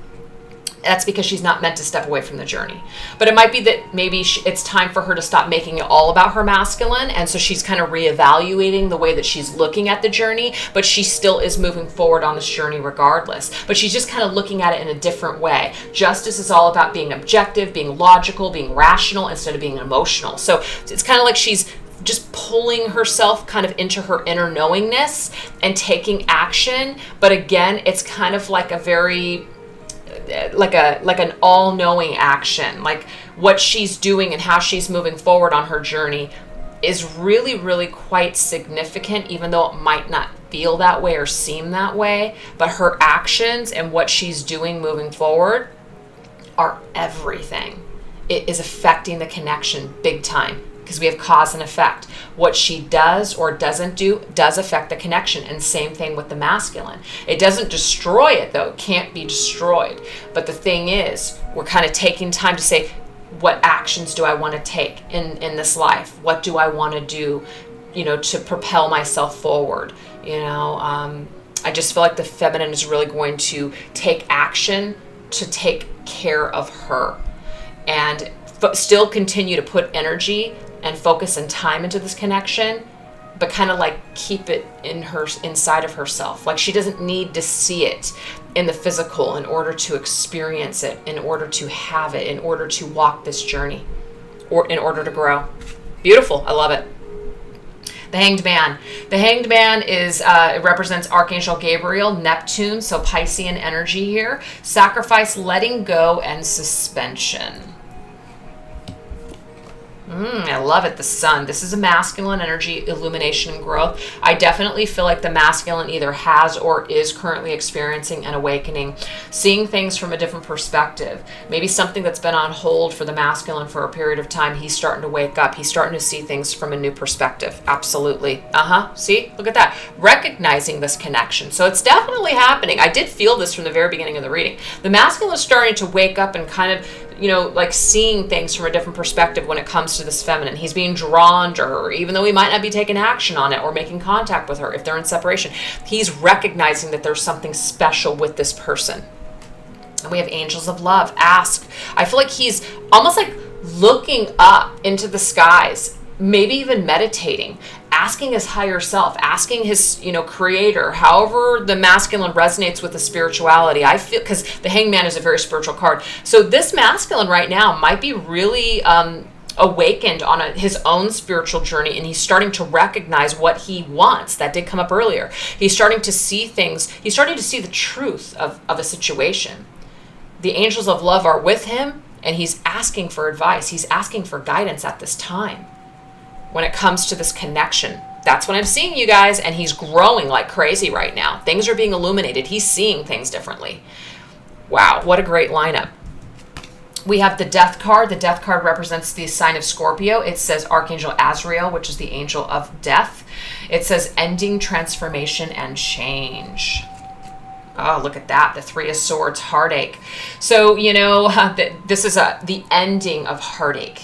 That's because she's not meant to step away from the journey. But it might be that maybe it's time for her to stop making it all about her masculine. And so she's kind of reevaluating the way that she's looking at the journey, but she still is moving forward on this journey regardless. But she's just kind of looking at it in a different way. Justice is all about being objective, being logical, being rational instead of being emotional. So it's kind of like she's just pulling herself kind of into her inner knowingness and taking action. But again, it's kind of like a very like an all-knowing action. Like what she's doing and how she's moving forward on her journey is really, really quite significant, even though it might not feel that way or seem that way. But her actions and what she's doing moving forward are everything. It is affecting the connection big time, because we have cause and effect. What she does or doesn't do does affect the connection. And same thing with the masculine. It doesn't destroy it, though. It can't be destroyed. But the thing is, we're kind of taking time to say, what actions do I want to take in this life? What do I want to do, you know, to propel myself forward? You know, I just feel like the feminine is really going to take action to take care of her and still continue to put energy and focus and time into this connection, but kind of like keep it in her, inside of herself. Like she doesn't need to see it in the physical in order to experience it, in order to have it, in order to walk this journey, or in order to grow. Beautiful. I love it. The Hanged Man. The Hanged Man is, it represents Archangel Gabriel, Neptune, so Piscean energy here. Sacrifice, letting go, and suspension. I love it. The Sun. This is a masculine energy, illumination and growth. I definitely feel like the masculine either has or is currently experiencing an awakening, seeing things from a different perspective. Maybe something that's been on hold for the masculine for a period of time. He's starting to wake up. He's starting to see things from a new perspective. Absolutely. See? Look at that. Recognizing this connection. So it's definitely happening. I did feel this from the very beginning of the reading. The masculine is starting to wake up and kind of, like seeing things from a different perspective when it comes to this feminine. He's being drawn to her, even though he might not be taking action on it or making contact with her if they're in separation. He's recognizing that there's something special with this person. And we have angels of love. Ask. I feel like he's almost like looking up into the skies, maybe even meditating, asking his higher self, asking his, creator, however the masculine resonates with the spirituality. I feel, because the Hanged Man is a very spiritual card. So this masculine right now might be really awakened on his own spiritual journey, and he's starting to recognize what he wants. That did come up earlier. He's starting to see things. He's starting to see the truth of a situation. The angels of love are with him, and he's asking for advice. He's asking for guidance at this time when it comes to this connection. That's what I'm seeing, you guys, and he's growing like crazy right now. Things are being illuminated. He's seeing things differently. Wow, what a great lineup. We have the Death card. The Death card represents the sign of Scorpio. It says Archangel Azrael, which is the angel of death. It says ending, transformation, and change. Oh, look at that. The Three of Swords, heartache. So, this is the ending of heartache.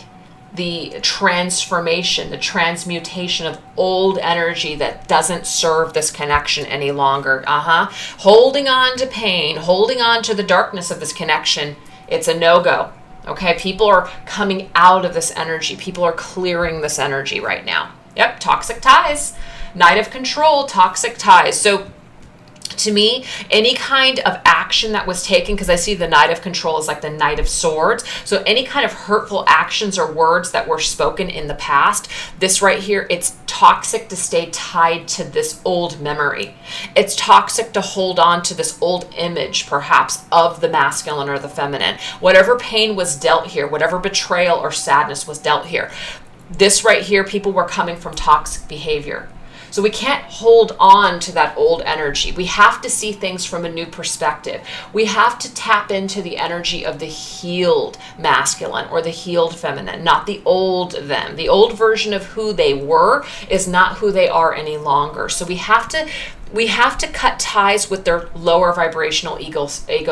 The transformation, the transmutation of old energy that doesn't serve this connection any longer. Holding on to pain, holding on to the darkness of this connection, it's a no-go. Okay, people are coming out of this energy. People are clearing this energy right now. Yep, toxic ties. Knight of Control, toxic ties. So to me, any kind of action that was taken, because I see the Knight of Control is like the Knight of Swords. So any kind of hurtful actions or words that were spoken in the past, this right here, it's toxic to stay tied to this old memory. It's toxic to hold on to this old image, perhaps, of the masculine or the feminine. Whatever pain was dealt here, whatever betrayal or sadness was dealt here, this right here, people were coming from toxic behavior. So we can't hold on to that old energy. We have to see things from a new perspective. We have to tap into the energy of the healed masculine or the healed feminine, not the old them. The old version of who they were is not who they are any longer. So we have to cut ties with their lower vibrational ego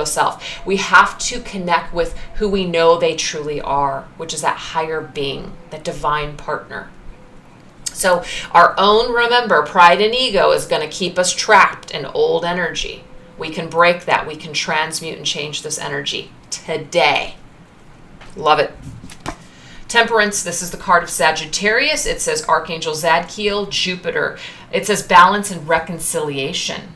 self. We have to connect with who we know they truly are, which is that higher being, that divine partner. So our own, remember, pride and ego is going to keep us trapped in old energy. We can break that. We can transmute and change this energy today. Love it. Temperance, this is the card of Sagittarius. It says Archangel Zadkiel, Jupiter. It says balance and reconciliation.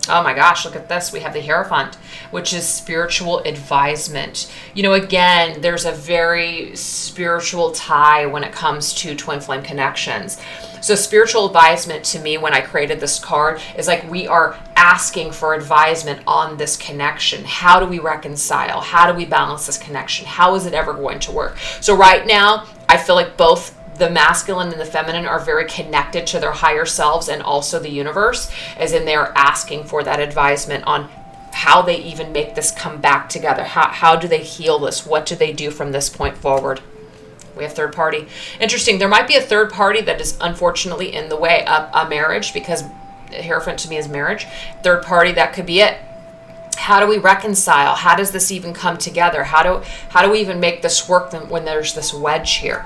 Oh my gosh, look at this. We have the Hierophant, which is spiritual advisement. Again, there's a very spiritual tie when it comes to twin flame connections. So spiritual advisement to me, when I created this card, is like we are asking for advisement on this connection. How do we reconcile? How do we balance this connection? How is it ever going to work? So right now, I feel like both the masculine and the feminine are very connected to their higher selves and also the universe, as in they are asking for that advisement on how they even make this come back together. How do they heal this? What do they do from this point forward? We have third party. Interesting. There might be a third party that is unfortunately in the way of a marriage, because Hierophant to me is marriage. Third party, that could be it. How do we reconcile? How does this even come together? How do we even make this work when there's this wedge here?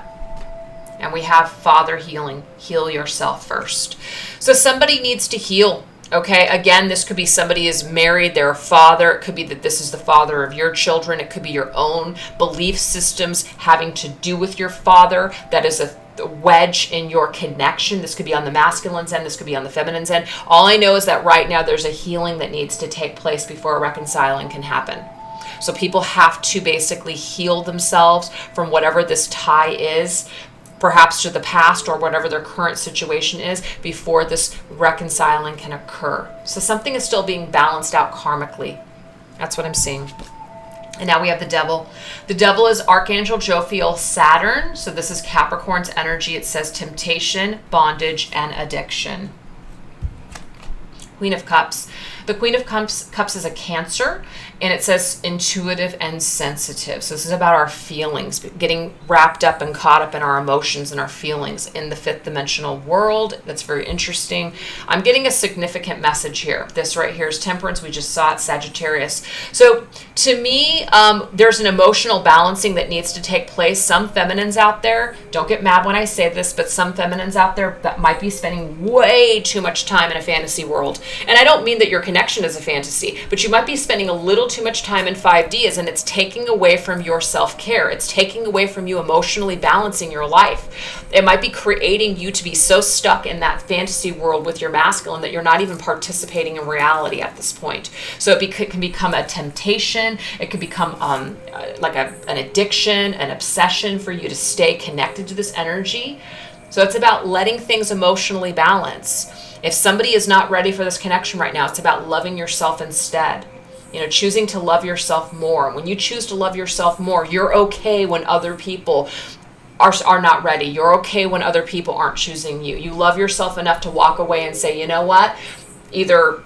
And we have Father healing. Heal yourself first. So somebody needs to heal. Okay, again, this could be somebody is married, they're a father. It could be that this is the father of your children. It could be your own belief systems having to do with your father. That is wedge in your connection. This could be on the masculine's end, this could be on the feminine's end. All I know is that right now there's a healing that needs to take place before a reconciling can happen. So people have to basically heal themselves from whatever this tie is, perhaps to the past or whatever their current situation is, before this reconciling can occur. So something is still being balanced out karmically. That's what I'm seeing. And now we have the devil. The devil is Archangel Jophiel Saturn. So this is Capricorn's energy. It says temptation, bondage, and addiction. Queen of Cups. The Queen of Cups is a Cancer, and it says intuitive and sensitive. So this is about our feelings, getting wrapped up and caught up in our emotions and our feelings in the fifth dimensional world. That's very interesting. I'm getting a significant message here. This right here is Temperance. We just saw it, Sagittarius. So to me, there's an emotional balancing that needs to take place. Some feminines out there, don't get mad when I say this, but some feminines out there that might be spending way too much time in a fantasy world. And I don't mean that your connection is a fantasy, but you might be spending a little too much time in 5Ds, and it's taking away from your self-care. It's taking away from you emotionally balancing your life. It might be creating you to be so stuck in that fantasy world with your masculine that you're not even participating in reality at this point. So it can become a temptation. It can become like an addiction, an obsession for you to stay connected to this energy. So it's about letting things emotionally balance. If somebody is not ready for this connection right now, it's about loving yourself instead. Choosing to love yourself more. When you choose to love yourself more, you're okay when other people are not ready. You're okay when other people aren't choosing you. You love yourself enough to walk away and say, you know what? Either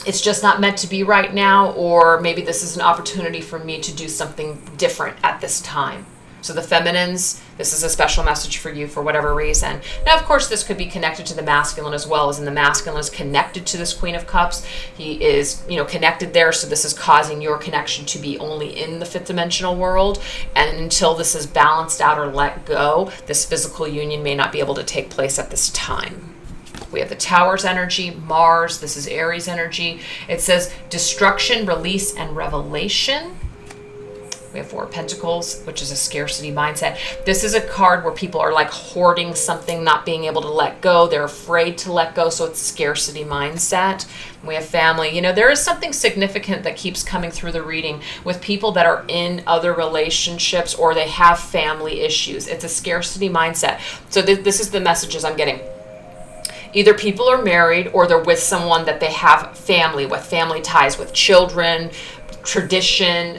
it's just not meant to be right now, or maybe this is an opportunity for me to do something different at this time. So the feminines, this is a special message for you for whatever reason. Now, of course, this could be connected to the masculine as well, as in the masculine is connected to this Queen of Cups. He is, connected there. So this is causing your connection to be only in the fifth dimensional world. And until this is balanced out or let go, this physical union may not be able to take place at this time. We have the Tower's energy, Mars. This is Aries energy. It says destruction, release, and revelation. We have Four of Pentacles, which is a scarcity mindset. This is a card where people are like hoarding something, not being able to let go. They're afraid to let go, so it's scarcity mindset. We have family. There is something significant that keeps coming through the reading with people that are in other relationships or they have family issues. It's a scarcity mindset. So this is the messages I'm getting. Either people are married or they're with someone that they have family with, family ties with, children, tradition,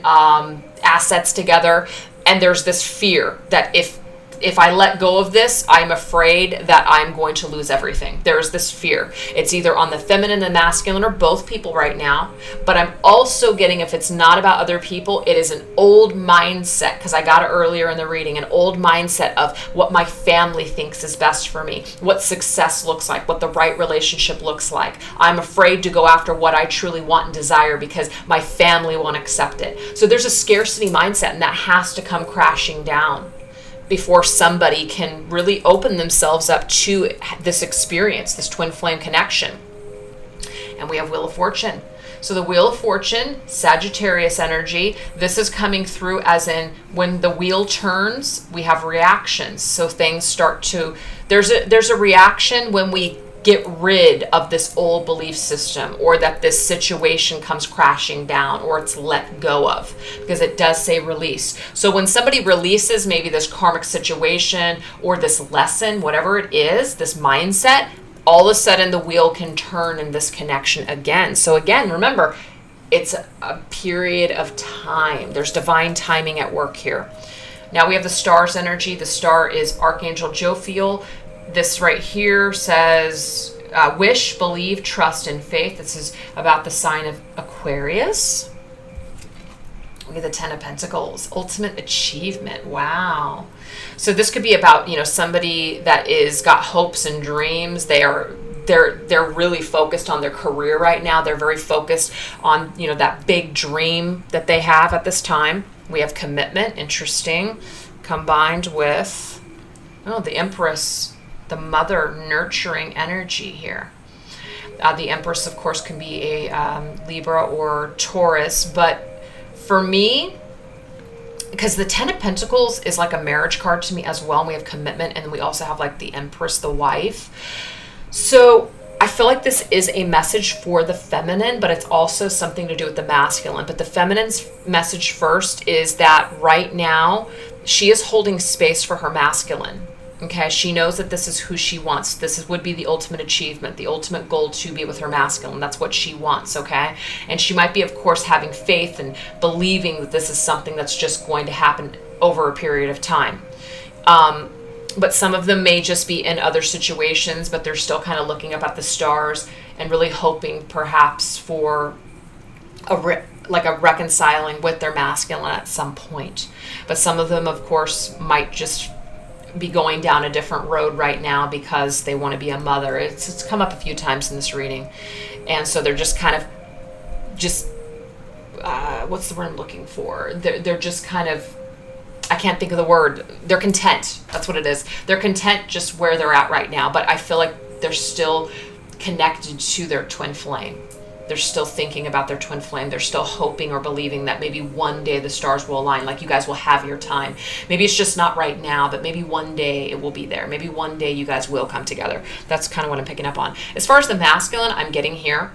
assets together, and there's this fear that if I let go of this, I'm afraid that I'm going to lose everything. There's this fear. It's either on the feminine and masculine or both people right now, but I'm also getting, if it's not about other people, it is an old mindset, because I got it earlier in the reading, an old mindset of what my family thinks is best for me, what success looks like, what the right relationship looks like. I'm afraid to go after what I truly want and desire because my family won't accept it. So there's a scarcity mindset, and that has to come crashing down before somebody can really open themselves up to this experience, this twin flame connection. And we have Wheel of Fortune. So the Wheel of Fortune, Sagittarius energy, this is coming through as in when the wheel turns, we have reactions. So things start to, there's a reaction when we get rid of this old belief system, or that this situation comes crashing down, or it's let go of, because it does say release. So when somebody releases maybe this karmic situation or this lesson, whatever it is, this mindset, all of a sudden the wheel can turn in this connection again. So again, remember, it's a period of time. There's divine timing at work here. Now we have the Star's energy. The Star is Archangel Jophiel. This right here says wish, believe, trust, and faith. This is about the sign of Aquarius. We have the Ten of Pentacles, ultimate achievement. Wow. So this could be about, somebody that is got hopes and dreams. They're really focused on their career right now. They're very focused on, that big dream that they have at this time. We have commitment, interesting, combined with, the Empress, the mother nurturing energy here. The Empress, of course, can be a Libra or Taurus, but for me, because the Ten of Pentacles is like a marriage card to me as well. And we have commitment, and then we also have like the Empress, the wife. So I feel like this is a message for the feminine, but it's also something to do with the masculine. But the feminine's message first is that right now she is holding space for her masculine. Okay, she knows that this is who she wants. Would be the ultimate achievement, the ultimate goal, to be with her masculine. That's what she wants, okay? And she might be, of course, having faith and believing that this is something that's just going to happen over a period of time. But some of them may just be in other situations, but they're still kind of looking up at the stars and really hoping perhaps for a reconciling with their masculine at some point. But some of them, of course, might just be going down a different road right now because they want to be a mother. It's come up a few times in this reading. And so they're just kind of what's the word I'm looking for? They're just kind of, I can't think of the word. They're content. That's what it is. They're content just where they're at right now. But I feel like they're still connected to their twin flame. They're still thinking about their twin flame. They're still hoping or believing that maybe one day the stars will align, like you guys will have your time. Maybe it's just not right now, but maybe one day it will be there. Maybe one day you guys will come together. That's kind of what I'm picking up on. As far as the masculine, I'm getting here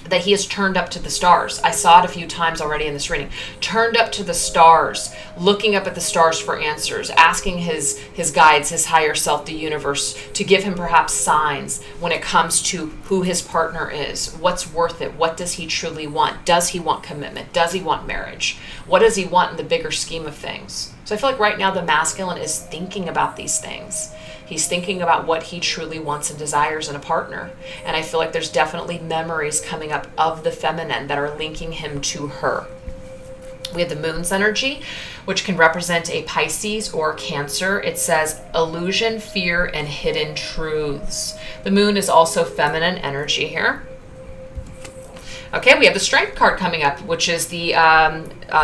that he is turned up to the stars. I saw it a few times already in this reading. Turned up to the stars, looking up at the stars for answers, asking his guides, his higher self, the universe, to give him perhaps signs when it comes to who his partner is, what's worth it, what does he truly want, does he want commitment, does he want marriage, what does he want in the bigger scheme of things. So I feel like right now the masculine is thinking about these things. He's thinking about what he truly wants and desires in a partner. And I feel like there's definitely memories coming up of the feminine that are linking him to her. We have the moon's energy, which can represent a Pisces or Cancer. It says illusion, fear, and hidden truths. The moon is also feminine energy here. Okay, we have the strength card coming up, which is the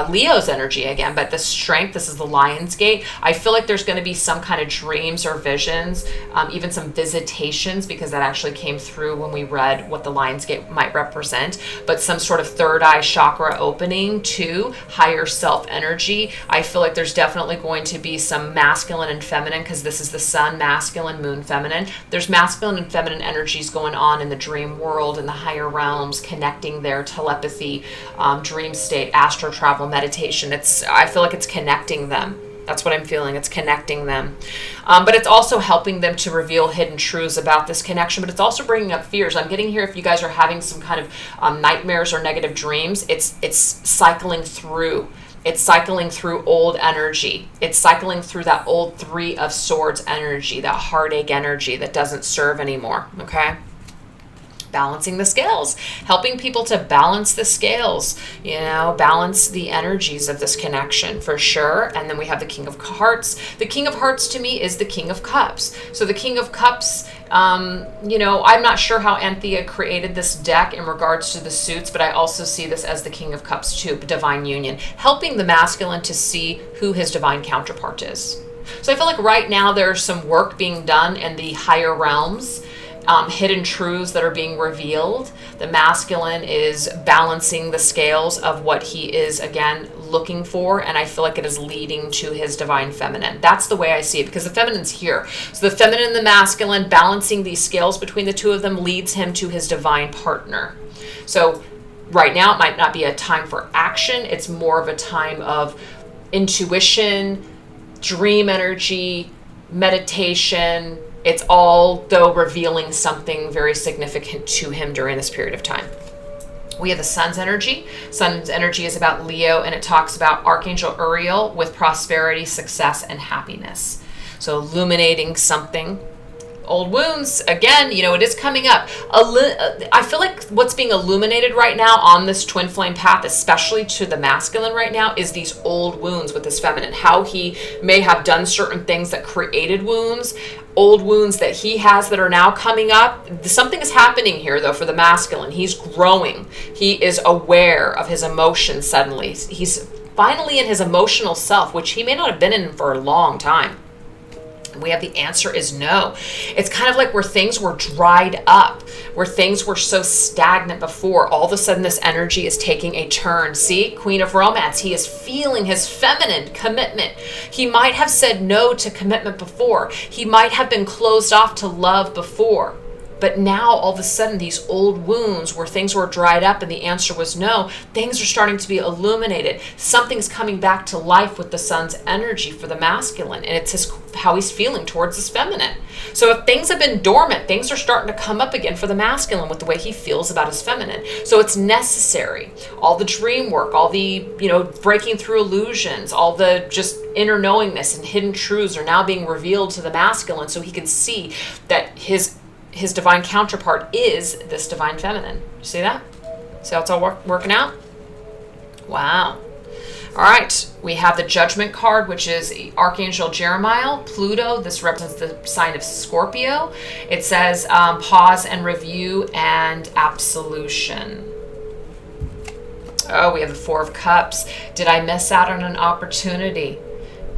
Leo's energy again, but the strength, this is the Lionsgate. I feel like there's going to be some kind of dreams or visions, even some visitations, because that actually came through when we read what the Lionsgate might represent, but some sort of third eye chakra opening to higher self energy. I feel like there's definitely going to be some masculine and feminine, because this is the sun, masculine, moon, feminine. There's masculine and feminine energies going on in the dream world, in the higher realms, connecting their telepathy, dream state, astral travel, meditation. I feel like it's connecting them. That's what I'm feeling. It's connecting them. But it's also helping them to reveal hidden truths about this connection. But it's also bringing up fears. I'm getting here if you guys are having some kind of nightmares or negative dreams, it's cycling through. It's cycling through old energy. It's cycling through that old Three of Swords energy, that heartache energy that doesn't serve anymore, okay? Balancing the scales, helping people to balance the scales, balance the energies of this connection for sure. And then we have the King of Hearts. The King of Hearts to me is the King of Cups. So the King of Cups, I'm not sure how Anthea created this deck in regards to the suits, but I also see this as the King of Cups too, divine union, helping the masculine to see who his divine counterpart is. So I feel like right now there's some work being done in the higher realms. Hidden truths that are being revealed. The masculine is balancing the scales of what he is, again, looking for, and I feel like it is leading to his divine feminine. That's the way I see it, because the feminine's here. So the feminine and the masculine, balancing these scales between the two of them, leads him to his divine partner. So right now it might not be a time for action. It's more of a time of intuition, dream energy, meditation. It's all, though, revealing something very significant to him during this period of time. We have the sun's energy. Sun's energy is about Leo, and it talks about Archangel Uriel with prosperity, success, and happiness. So illuminating something. Old wounds, again, it is coming up. I feel like what's being illuminated right now on this twin flame path, especially to the masculine right now, is these old wounds with this feminine. How he may have done certain things that created wounds, old wounds that he has that are now coming up. Something is happening here, though, for the masculine. He's growing. He is aware of his emotions suddenly. He's finally in his emotional self, which he may not have been in for a long time. We have the answer is no. It's kind of like where things were dried up, where things were so stagnant before. All of a sudden, this energy is taking a turn. See, Queen of Romance, he is feeling his feminine commitment. He might have said no to commitment before. He might have been closed off to love before. But now, all of a sudden, these old wounds where things were dried up and the answer was no, things are starting to be illuminated. Something's coming back to life with the sun's energy for the masculine, and it's how he's feeling towards his feminine. So if things have been dormant, things are starting to come up again for the masculine with the way he feels about his feminine. So it's necessary. All the dream work, all the, breaking through illusions, all the just inner knowingness and hidden truths are now being revealed to the masculine so he can see that his divine counterpart is this divine feminine. See that? See how it's all working out? Wow. All right. We have the Judgment card, which is Archangel Jeremiah. Pluto, this represents the sign of Scorpio. It says pause and review and absolution. Oh, we have the Four of Cups. Did I miss out on an opportunity?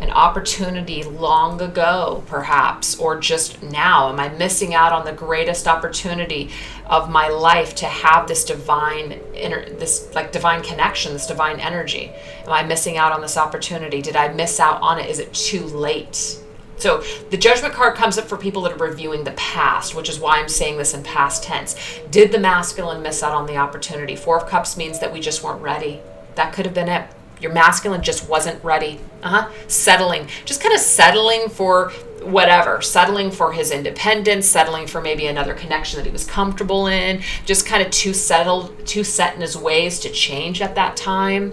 An opportunity long ago, perhaps, or just now? Am I missing out on the greatest opportunity of my life to have this divine connection, this divine energy? Am I missing out on this opportunity? Did I miss out on it? Is it too late? So the Judgment card comes up for people that are reviewing the past, which is why I'm saying this in past tense. Did the masculine miss out on the opportunity? Four of Cups means that we just weren't ready. That could have been it. Your masculine just wasn't ready. Settling. Just kind of settling for whatever. Settling for his independence. Settling for maybe another connection that he was comfortable in. Just kind of too set in his ways to change at that time.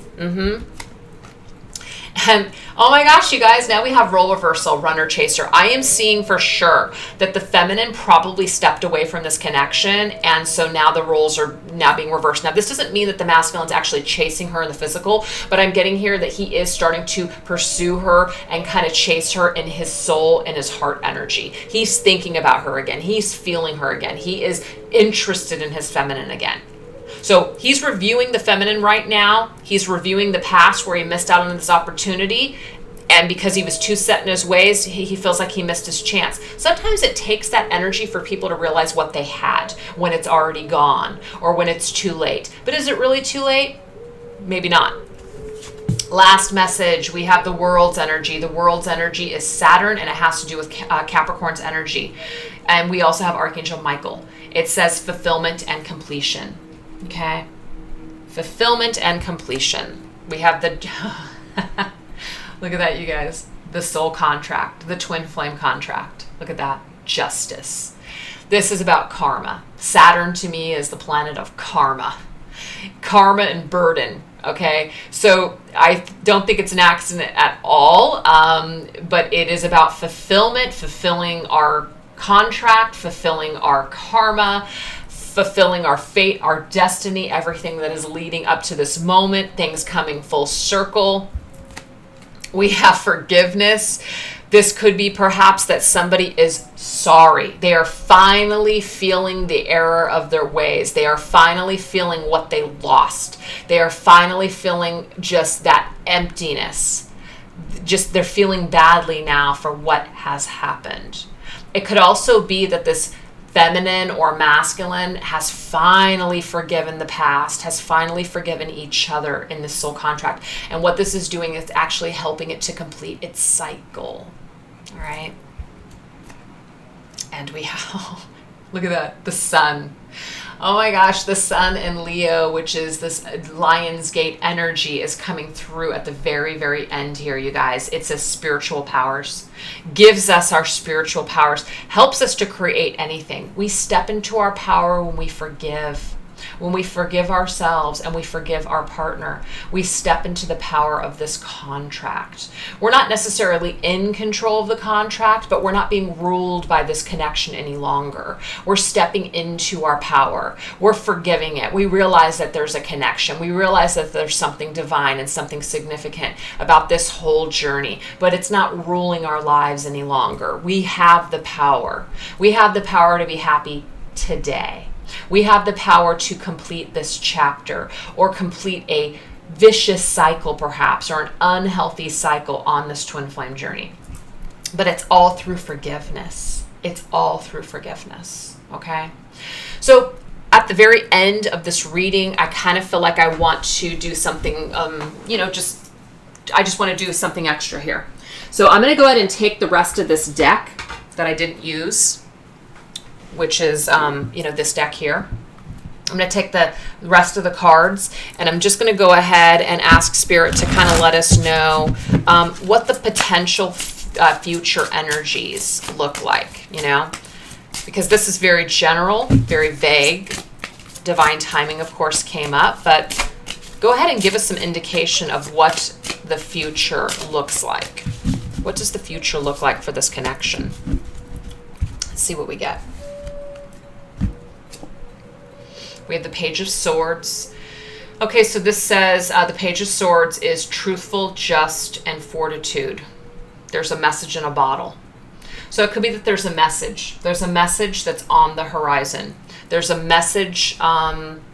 And oh my gosh, you guys, now we have role reversal, runner chaser. I am seeing for sure that the feminine probably stepped away from this connection, and so now the roles are now being reversed. Now, this doesn't mean that the masculine's actually chasing her in the physical, but I'm getting here that he is starting to pursue her and kind of chase her in his soul and his heart energy. He's thinking about her again. He's feeling her again. He is interested in his feminine again. So he's reviewing the feminine right now. He's reviewing the past where he missed out on this opportunity. And because he was too set in his ways, he feels like he missed his chance. Sometimes it takes that energy for people to realize what they had when it's already gone or when it's too late. But is it really too late? Maybe not. Last message, we have the world's energy. The world's energy is Saturn, and it has to do with Capricorn's energy. And we also have Archangel Michael. It says fulfillment and completion. Okay, fulfillment and completion. We have the, look at that, you guys, the soul contract, the twin flame contract. Look at that, justice. This is about karma. Saturn to me is the planet of karma and burden. Okay, so I don't think it's an accident at all, but it is about fulfillment, fulfilling our contract, fulfilling our karma, fulfilling our fate, our destiny, everything that is leading up to this moment, things coming full circle. We have forgiveness. This could be perhaps that somebody is sorry. They are finally feeling the error of their ways. They are finally feeling what they lost. They are finally feeling just that emptiness. Just they're feeling badly now for what has happened. It could also be that this feminine or masculine has finally forgiven the past, has finally forgiven each other in this soul contract. And what this is doing is actually helping it to complete its cycle. All right. And we have, look at that, the sun. Oh my gosh, the sun in Leo, which is this Lionsgate energy, is coming through at the very, very end here, you guys. It says spiritual powers, gives us our spiritual powers, helps us to create anything. We step into our power when we forgive. When we forgive ourselves and we forgive our partner, we step into the power of this contract. We're not necessarily in control of the contract, but we're not being ruled by this connection any longer. We're stepping into our power. We're forgiving it. We realize that there's a connection. We realize that there's something divine and something significant about this whole journey, but it's not ruling our lives any longer. We have the power. We have the power to be happy today. We have the power to complete this chapter or complete a vicious cycle perhaps, or an unhealthy cycle on this twin flame journey. but it's all through forgiveness. It's all through forgiveness, okay? So at the very end of this reading, I kind of feel like I want to do something, I just want to do something extra here. So I'm going to go ahead and take the rest of this deck that I didn't use, which is, this deck here. I'm going to take the rest of the cards, and I'm just going to go ahead and ask Spirit to kind of let us know what the potential future energies look like, because this is very general, very vague. Divine timing, of course, came up, but go ahead and give us some indication of what the future looks like. What does the future look like for this connection? Let's see what we get. We have the Page of Swords. Okay, so this says the Page of Swords is truthful, just, and fortitude. There's a message in a bottle. So it could be that there's a message. There's a message that's on the horizon. There's a message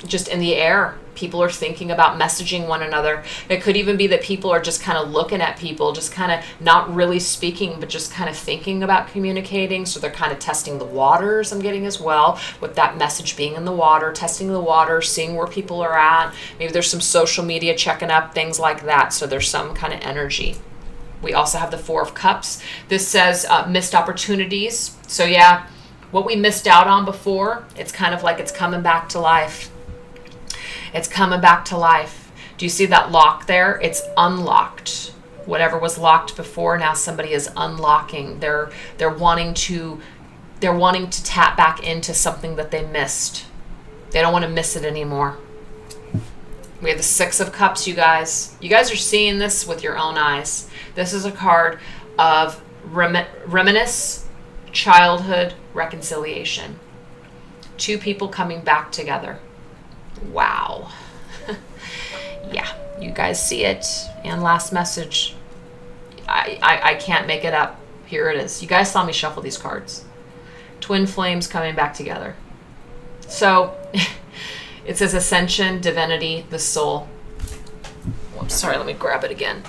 just in the air. People are thinking about messaging one another. It could even be that people are just kind of looking at people, just kind of not really speaking, but just kind of thinking about communicating. So they're kind of testing the waters, I'm getting as well, with that message being in the water, testing the water, seeing where people are at. Maybe there's some social media checking up, things like that. So there's some kind of energy. We also have the Four of Cups. This says missed opportunities. So yeah, what we missed out on before, it's kind of like it's coming back to life. It's coming back to life. Do you see that lock there? It's unlocked. Whatever was locked before, now somebody is unlocking. They're wanting to tap back into something that they missed. They don't want to miss it anymore. We have the Six of Cups, you guys. You guys are seeing this with your own eyes. This is a card of reminisce, childhood, reconciliation. Two people coming back together. Wow. Yeah, you guys see it. And last message. I can't make it up. Here it is. You guys saw me shuffle these cards. Twin flames coming back together. So it says ascension, divinity, the soul. Oops, sorry, let me grab it again.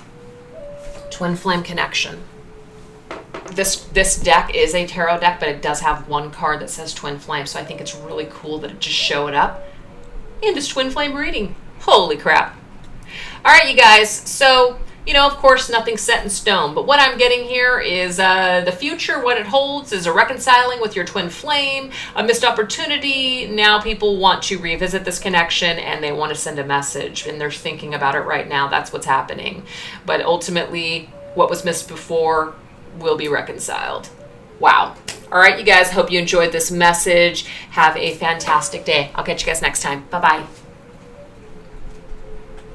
Twin flame connection. This deck is a tarot deck, but it does have one card that says twin flame, so I think it's really cool that it just showed up in this twin flame reading. Holy crap. All right, you guys. So, of course, nothing's set in stone, but what I'm getting here is the future, what it holds is a reconciling with your twin flame, a missed opportunity. Now people want to revisit this connection and they want to send a message, and they're thinking about it right now. That's what's happening. But ultimately, what was missed before will be reconciled. Wow. All right, you guys, hope you enjoyed this message. Have a fantastic day. I'll catch you guys next time. Bye-bye.